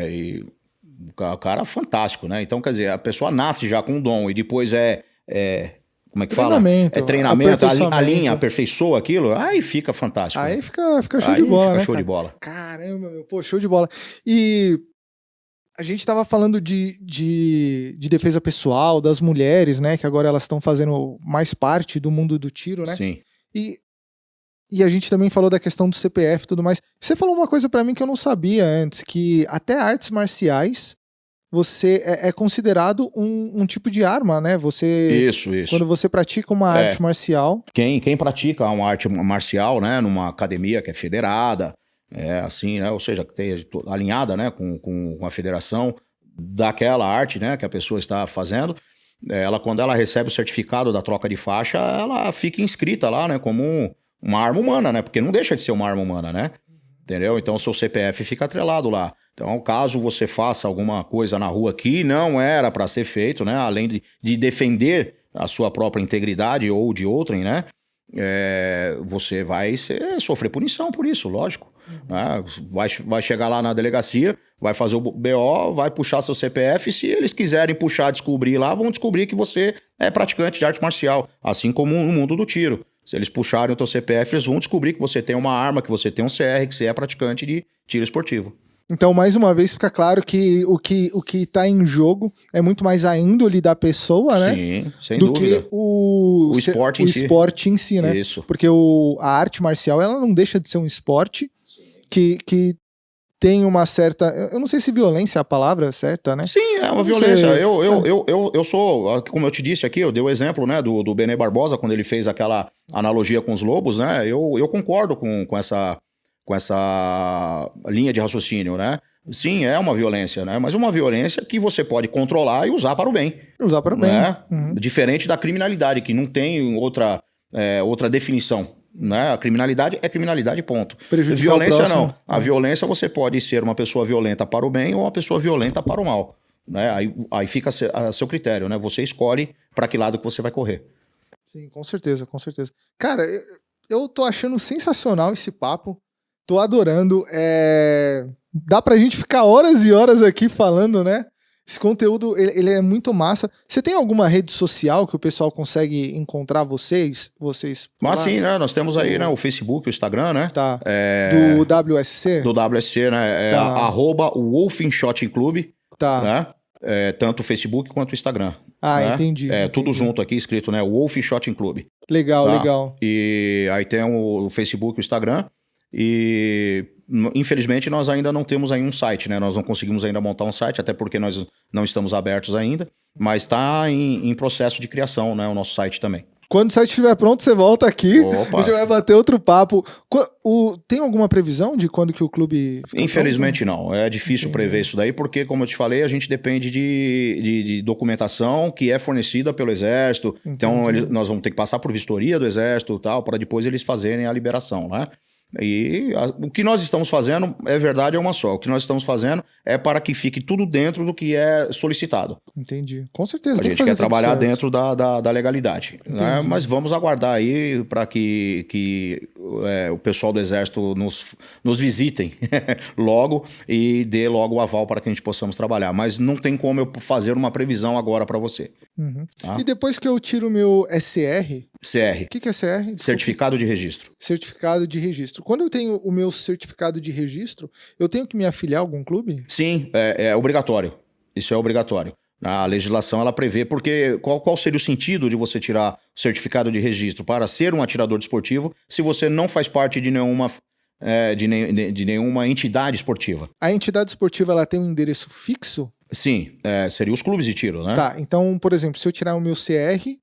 S2: E o cara é fantástico, né? Então, quer dizer, a pessoa nasce já com um dom e depois como é que fala? Treinamento, aperfeiçoa aquilo, aí fica fantástico.
S1: Aí fica show de bola,
S2: fica
S1: né?
S2: Show de bola.
S1: Caramba, meu, pô, show de bola. E a gente tava falando de defesa pessoal, das mulheres, né? Que agora elas estão fazendo mais parte do mundo do tiro, né?
S2: Sim.
S1: E a gente também falou da questão do CPF e tudo mais. Você falou uma coisa pra mim que eu não sabia antes, que até artes marciais você é considerado um tipo de arma, né?
S2: Isso.
S1: Quando você pratica uma arte marcial...
S2: Quem pratica uma arte marcial, né? Numa academia que é federada, assim, né? Ou seja, que esteja alinhada, né? Com a federação daquela arte, né? Que a pessoa está fazendo. Quando ela recebe o certificado da troca de faixa, ela fica inscrita lá, né? Como uma arma humana, né? Porque não deixa de ser uma arma humana, né? Entendeu? Então o seu CPF fica atrelado lá. Então, caso você faça alguma coisa na rua que não era para ser feito, né? Além de defender a sua própria integridade ou de outrem, né? Você vai sofrer punição por isso, lógico. Né? Vai chegar lá na delegacia, vai fazer o BO, vai puxar seu CPF. Se eles quiserem puxar, descobrir lá, vão descobrir que você é praticante de arte marcial, assim como no mundo do tiro. Se eles puxarem o teu CPF, eles vão descobrir que você tem uma arma, que você tem um CR, que você é praticante de tiro esportivo.
S1: Então, mais uma vez, fica claro que o que tá em jogo é muito mais a índole da pessoa, né?
S2: Sim, sem
S1: do
S2: dúvida.
S1: Que o esporte em si, né?
S2: Isso.
S1: Porque a arte marcial, ela não deixa de ser um esporte que tem uma certa... Eu não sei se violência é a palavra certa, né?
S2: Sim, é uma violência. Eu sou, como eu te disse aqui, eu dei o exemplo, né, do Benê Barbosa, quando ele fez aquela analogia com os lobos, né? Eu concordo com essa linha de raciocínio, né? Sim, é uma violência, né? Mas uma violência que você pode controlar e usar para o bem.
S1: Usar para o bem.
S2: Né? Diferente da criminalidade, que não tem outra definição. Né? A criminalidade é criminalidade, ponto. Violência não. A violência você pode ser uma pessoa violenta para o bem ou uma pessoa violenta para o mal. Né? Aí fica a seu critério, né? Você escolhe para que lado que você vai correr.
S1: Sim, com certeza, com certeza. Cara, eu tô achando sensacional esse papo. Tô adorando. Dá pra gente ficar horas e horas aqui falando, né? Esse conteúdo, ele é muito massa. Você tem alguma rede social que o pessoal consegue encontrar vocês?
S2: Mas sim, né? Nós temos aí, né, o Facebook, o Instagram, né?
S1: Tá. Do WSC?
S2: Do WSC, né?
S1: Tá.
S2: @Wolfenshotting Club.
S1: Tá.
S2: Né? Tanto o Facebook quanto o Instagram.
S1: Né? Entendi.
S2: Tudo junto aqui, escrito, né? Wolfenshotting Club.
S1: Legal,
S2: tá?
S1: Legal.
S2: E aí tem o Facebook, o Instagram. E infelizmente nós ainda não temos aí um site, né? Nós não conseguimos ainda montar um site, até porque nós não estamos abertos ainda, mas está em processo de criação, né? O nosso site também.
S1: Quando o site estiver pronto, você volta aqui.
S2: Opa.
S1: A gente vai bater outro papo. Tem alguma previsão de quando que o clube fica
S2: Infelizmente
S1: pronto?
S2: não. É difícil prever isso daí, porque, como eu te falei, a gente depende de documentação que é fornecida pelo Exército. Entendi. Então, nós vamos ter que passar por vistoria do Exército e tal, para depois eles fazerem a liberação, né? E o que nós estamos fazendo, é verdade, é uma só. O que nós estamos fazendo é para que fique tudo dentro do que é solicitado.
S1: Entendi. Com certeza.
S2: A gente quer trabalhar dentro da legalidade. Né? Mas vamos aguardar aí para que o pessoal do Exército nos visitem logo e dê logo o aval para que a gente possamos trabalhar. Mas não tem como eu fazer uma previsão agora para você.
S1: Tá? E depois que eu tiro o meu SR...
S2: CR.
S1: O que é CR? Desculpa.
S2: Certificado de registro.
S1: Certificado de registro. Quando eu tenho o meu certificado de registro, eu tenho que me afiliar a algum clube?
S2: Sim, é obrigatório. Isso é obrigatório. A legislação ela prevê, porque qual seria o sentido de você tirar o certificado de registro para ser um atirador desportivo se você não faz parte de nenhuma entidade esportiva?
S1: A entidade esportiva ela tem um endereço fixo?
S2: Sim, seria os clubes de tiro, né?
S1: Tá, então, por exemplo, se eu tirar o meu CR,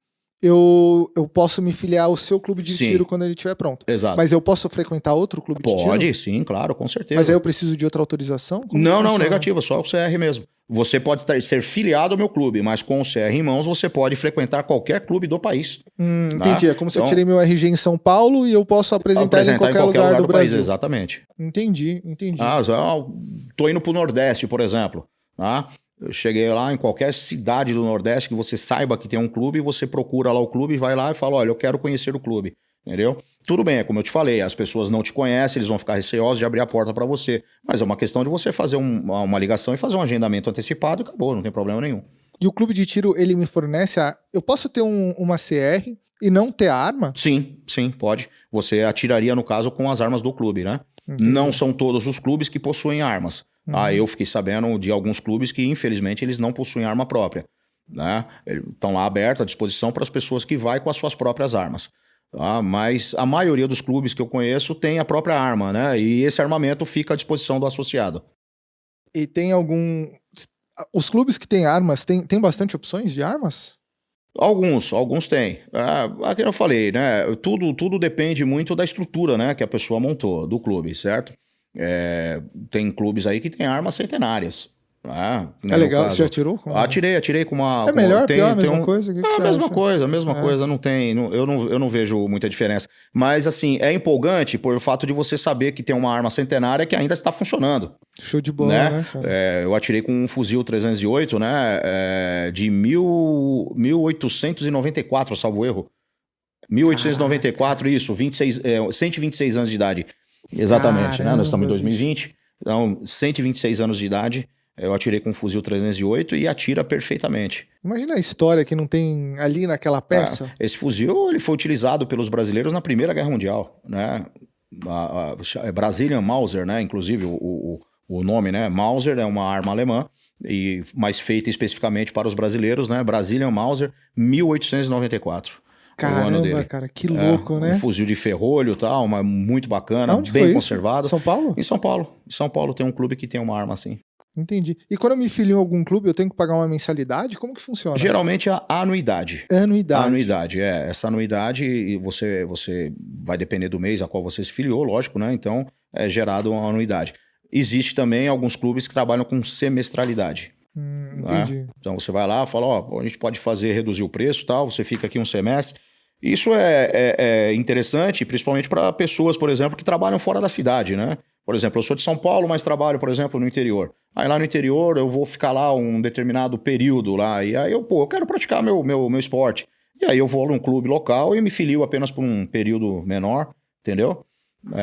S1: eu posso me filiar ao seu clube de tiro quando ele estiver pronto.
S2: Exato.
S1: Mas eu posso frequentar outro clube de tiro?
S2: Pode, sim, claro, com certeza.
S1: Mas aí eu preciso de outra autorização?
S2: Não, negativa, só o CR mesmo. Você pode ser filiado ao meu clube, mas com o CR em mãos você pode frequentar qualquer clube do país.
S1: Entendi, é como se eu tirei meu RG em São Paulo e eu posso apresentar ele em qualquer lugar do Brasil.
S2: País, exatamente.
S1: Entendi.
S2: Tô indo pro Nordeste, por exemplo. Tá? Eu cheguei lá em qualquer cidade do Nordeste que você saiba que tem um clube, você procura lá o clube, vai lá e fala, olha, eu quero conhecer o clube, entendeu? Tudo bem, é como eu te falei, as pessoas não te conhecem, eles vão ficar receosos de abrir a porta para você, mas é uma questão de você fazer uma ligação e fazer um agendamento antecipado e acabou, não tem problema nenhum.
S1: E o clube de tiro, ele me fornece eu posso ter uma CR e não ter a arma?
S2: Sim, pode. Você atiraria, no caso, com as armas do clube, né? Entendi. Não são todos os clubes que possuem armas. Eu fiquei sabendo de alguns clubes que, infelizmente, eles não possuem arma própria. Né? Eles estão lá abertos à disposição para as pessoas que vão com as suas próprias armas. Tá? Mas a maioria dos clubes que eu conheço tem a própria arma, né? E esse armamento fica à disposição do associado.
S1: E tem os clubes que têm armas, tem bastante opções de armas?
S2: Alguns têm. Aqui eu falei, né? Tudo depende muito da estrutura, né, que a pessoa montou, do clube, certo? Tem clubes aí que tem armas centenárias.
S1: É legal, você já atirou?
S2: Atirei com uma...
S1: É melhor, pior, a mesma coisa?
S2: A mesma coisa, não tem... Eu não vejo muita diferença. Mas, assim, é empolgante por o fato de você saber que tem uma arma centenária que ainda está funcionando.
S1: Show de bola, né, cara?
S2: Eu atirei com um fuzil 308, né, de 1894, salvo erro. 1894, isso, 126 anos de idade. Exatamente, caramba, né? Nós estamos em 2020, então 126 anos de idade, eu atirei com um fuzil 308 e atira perfeitamente.
S1: Imagina a história que não tem ali naquela peça.
S2: Esse fuzil ele foi utilizado pelos brasileiros na Primeira Guerra Mundial, né? Brazilian Mauser, né? Inclusive o nome, né? Mauser é uma arma alemã, mas feita especificamente para os brasileiros, né? Brazilian Mauser 1894.
S1: Caramba,
S2: dele.
S1: cara, que louco, né?
S2: Um fuzil de ferrolho e tal, mas muito bacana,
S1: Onde
S2: bem
S1: foi
S2: conservado.
S1: São Paulo?
S2: Em São Paulo. Em São Paulo tem um clube que tem uma arma assim.
S1: Entendi. E quando eu me filio em algum clube, eu tenho que pagar uma mensalidade? Como que funciona?
S2: Geralmente a anuidade.
S1: Anuidade.
S2: A anuidade, essa anuidade você vai depender do mês a qual você se filiou, lógico, né? Então é gerado uma anuidade. Existe também alguns clubes que trabalham com semestralidade.
S1: Entendi.
S2: Né? Então você vai lá e fala, ó, a gente pode reduzir o preço, tal, você fica aqui um semestre. Isso é interessante, principalmente para pessoas, por exemplo, que trabalham fora da cidade, né? Por exemplo, eu sou de São Paulo, mas trabalho, por exemplo, no interior. Aí lá no interior eu vou ficar lá um determinado período lá, e aí eu quero praticar meu esporte. E aí eu vou num clube local e me filio apenas por um período menor, entendeu?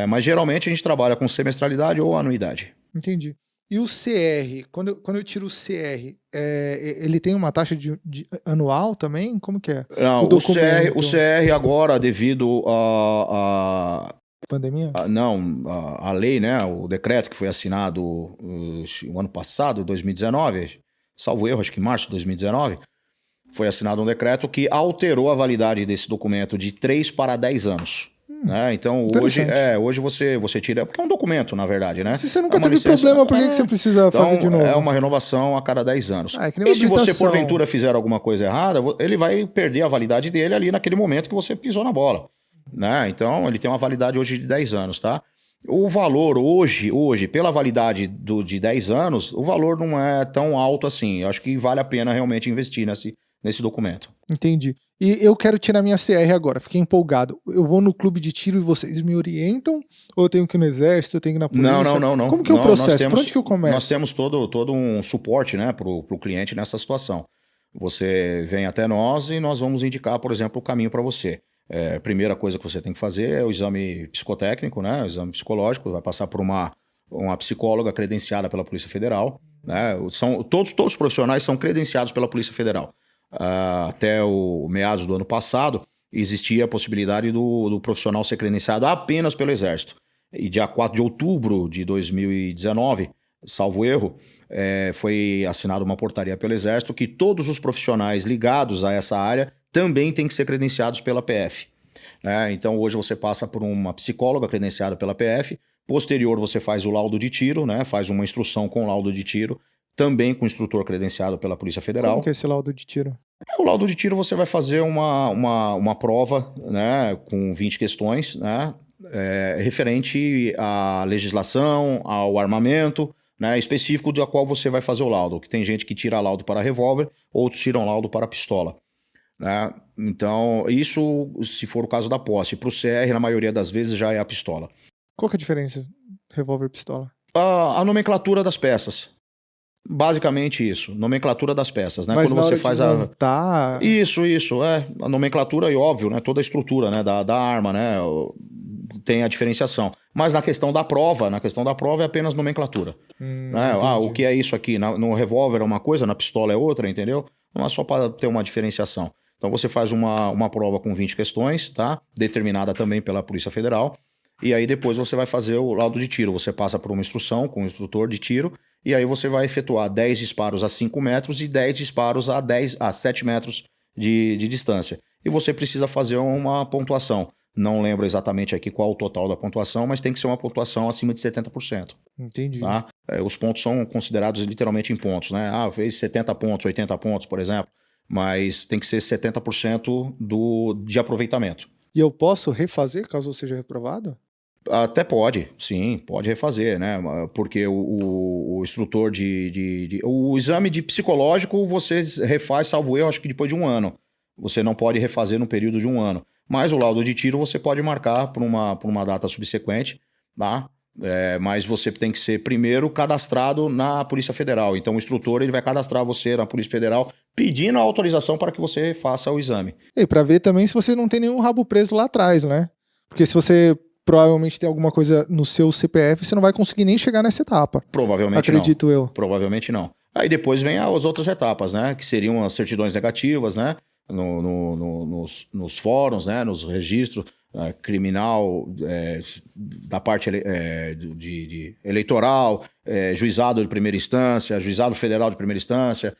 S2: Mas geralmente a gente trabalha com semestralidade ou anuidade.
S1: Entendi. E o CR, quando eu tiro o CR, ele tem uma taxa de anual também? Como que é?
S2: Não, o CR agora, devido a
S1: pandemia?
S2: A lei, né? O decreto que foi assinado o ano passado, 2019, salvo erro, acho que em março de 2019, foi assinado um decreto que alterou a validade desse documento de 3 para 10 anos. Né? Então, hoje você tira... Porque é um documento, na verdade, né?
S1: Se você nunca teve problema, por que você precisa fazer de novo?
S2: É uma renovação a cada 10 anos.
S1: É que nem uma
S2: e se você, porventura, fizer alguma coisa errada, ele vai perder a validade dele ali naquele momento que você pisou na bola. Né? Então, ele tem uma validade hoje de 10 anos, tá? O valor hoje, pela validade de 10 anos, o valor não é tão alto assim. Eu acho que vale a pena realmente investir nesse documento.
S1: Entendi. E eu quero tirar minha CR agora, fiquei empolgado. Eu vou no clube de tiro e vocês me orientam? Ou eu tenho que ir no exército, eu tenho que ir na polícia?
S2: Não.
S1: Como que é o processo? Por onde que eu começo?
S2: Nós temos todo um suporte, né, pro cliente nessa situação. Você vem até nós e nós vamos indicar, por exemplo, o caminho para você. A primeira coisa que você tem que fazer é o exame psicotécnico, né, o exame psicológico, vai passar por uma psicóloga credenciada pela Polícia Federal. Né, todos os profissionais são credenciados pela Polícia Federal. Até o meados do ano passado, existia a possibilidade do profissional ser credenciado apenas pelo Exército. E dia 4 de outubro de 2019, salvo erro, foi assinada uma portaria pelo Exército que todos os profissionais ligados a essa área também têm que ser credenciados pela PF. Então hoje você passa por uma psicóloga credenciada pela PF, posterior você faz o laudo de tiro, né? Faz uma instrução com laudo de tiro, também com instrutor credenciado pela Polícia Federal.
S1: Como que é esse laudo de tiro?
S2: O laudo de tiro você vai fazer uma prova, né, com 20 questões, né, referente à legislação, ao armamento, né, específico da qual você vai fazer o laudo. Que tem gente que tira laudo para revólver, outros tiram laudo para pistola. Né? Então, isso se for o caso da posse. Para o CR, na maioria das vezes, já é a pistola.
S1: Qual que é a diferença? Revólver e pistola?
S2: A nomenclatura das peças. Basicamente isso, nomenclatura das peças, né?
S1: Mas
S2: quando você faz
S1: montar...
S2: Isso, a nomenclatura e óbvio, né? Toda a estrutura, né? Da arma, né? Tem a diferenciação. Mas na questão da prova é apenas nomenclatura. Né? O que é isso aqui? No revólver é uma coisa, na pistola é outra, entendeu? Não é só para ter uma diferenciação. Então você faz uma prova com 20 questões, tá? Determinada também pela Polícia Federal. E aí depois você vai fazer o laudo de tiro. Você passa por uma instrução com o instrutor de tiro. E aí você vai efetuar 10 disparos a 5 metros e 10 disparos a 7 metros de distância. E você precisa fazer uma pontuação. Não lembro exatamente aqui qual o total da pontuação, mas tem que ser uma pontuação acima de 70%.
S1: Entendi.
S2: Tá? Os pontos são considerados literalmente em pontos. Né? Fez 70 pontos, 80 pontos, por exemplo. Mas tem que ser 70% de aproveitamento.
S1: E eu posso refazer caso eu seja reprovado?
S2: Até pode, sim, pode refazer, né? Porque o instrutor o exame de psicológico você refaz, salvo erro, acho que depois de 1 ano. Você não pode refazer no período de 1 ano. Mas o laudo de tiro você pode marcar por uma data subsequente, tá? Mas você tem que ser primeiro cadastrado na Polícia Federal. Então o instrutor ele vai cadastrar você na Polícia Federal pedindo a autorização para que você faça o exame.
S1: E para ver também se você não tem nenhum rabo preso lá atrás, né? Porque se você provavelmente tem alguma coisa no seu CPF, você não vai conseguir nem chegar nessa etapa.
S2: Provavelmente
S1: acredito
S2: não.
S1: eu.
S2: Provavelmente não. Aí depois vem as outras etapas, né? Que seriam as certidões negativas, né? Nos fóruns, né? Nos registros criminal, da parte de eleitoral, juizado de primeira instância, juizado federal de primeira instância,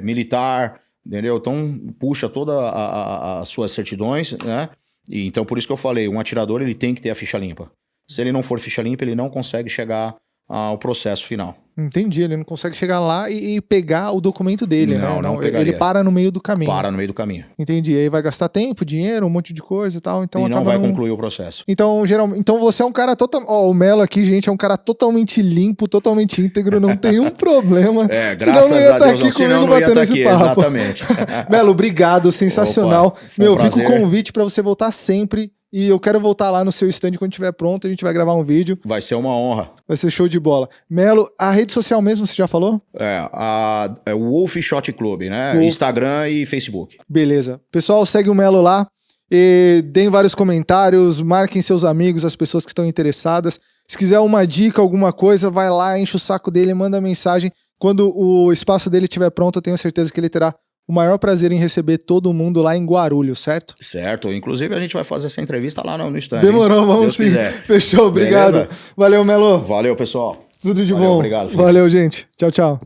S2: militar, entendeu? Então, puxa todas as suas certidões, né? E, então, por isso que eu falei, um atirador ele tem que ter a ficha limpa. Se ele não for ficha limpa, ele não consegue chegar ao processo final.
S1: Entendi, ele não consegue chegar lá e pegar o documento dele, né?
S2: Não pegaria.
S1: Ele para no meio do caminho.
S2: Para no meio do caminho.
S1: Entendi, aí vai gastar tempo, dinheiro, um monte de coisa e tal, então
S2: e não vai concluir o processo.
S1: Então, então você é um cara total... Ó, o Melo aqui, gente, é um cara totalmente limpo, totalmente íntegro, não tem um problema.
S2: Graças a Deus, senão não ia estar aqui, exatamente.
S1: Melo, obrigado, sensacional.
S2: Opa, meu,
S1: fica o convite para você voltar sempre. E eu quero voltar lá no seu stand quando estiver pronto, a gente vai gravar um vídeo.
S2: Vai ser uma honra.
S1: Vai ser show de bola. Melo, a rede social mesmo, você já falou?
S2: É o Wolf Shot Club, né? Instagram e Facebook.
S1: Beleza. Pessoal, segue o Melo lá. E deem vários comentários, marquem seus amigos, as pessoas que estão interessadas. Se quiser uma dica, alguma coisa, vai lá, enche o saco dele, manda mensagem. Quando o espaço dele estiver pronto, eu tenho certeza que ele terá o maior prazer em receber todo mundo lá em Guarulhos, certo?
S2: Certo. Inclusive, a gente vai fazer essa entrevista lá no stand.
S1: Demorou, vamos sim. Fechou, obrigado. Beleza? Valeu, Melo.
S2: Valeu, pessoal.
S1: Tudo de bom.
S2: Obrigado, Felipe.
S1: Valeu, gente. Tchau, tchau.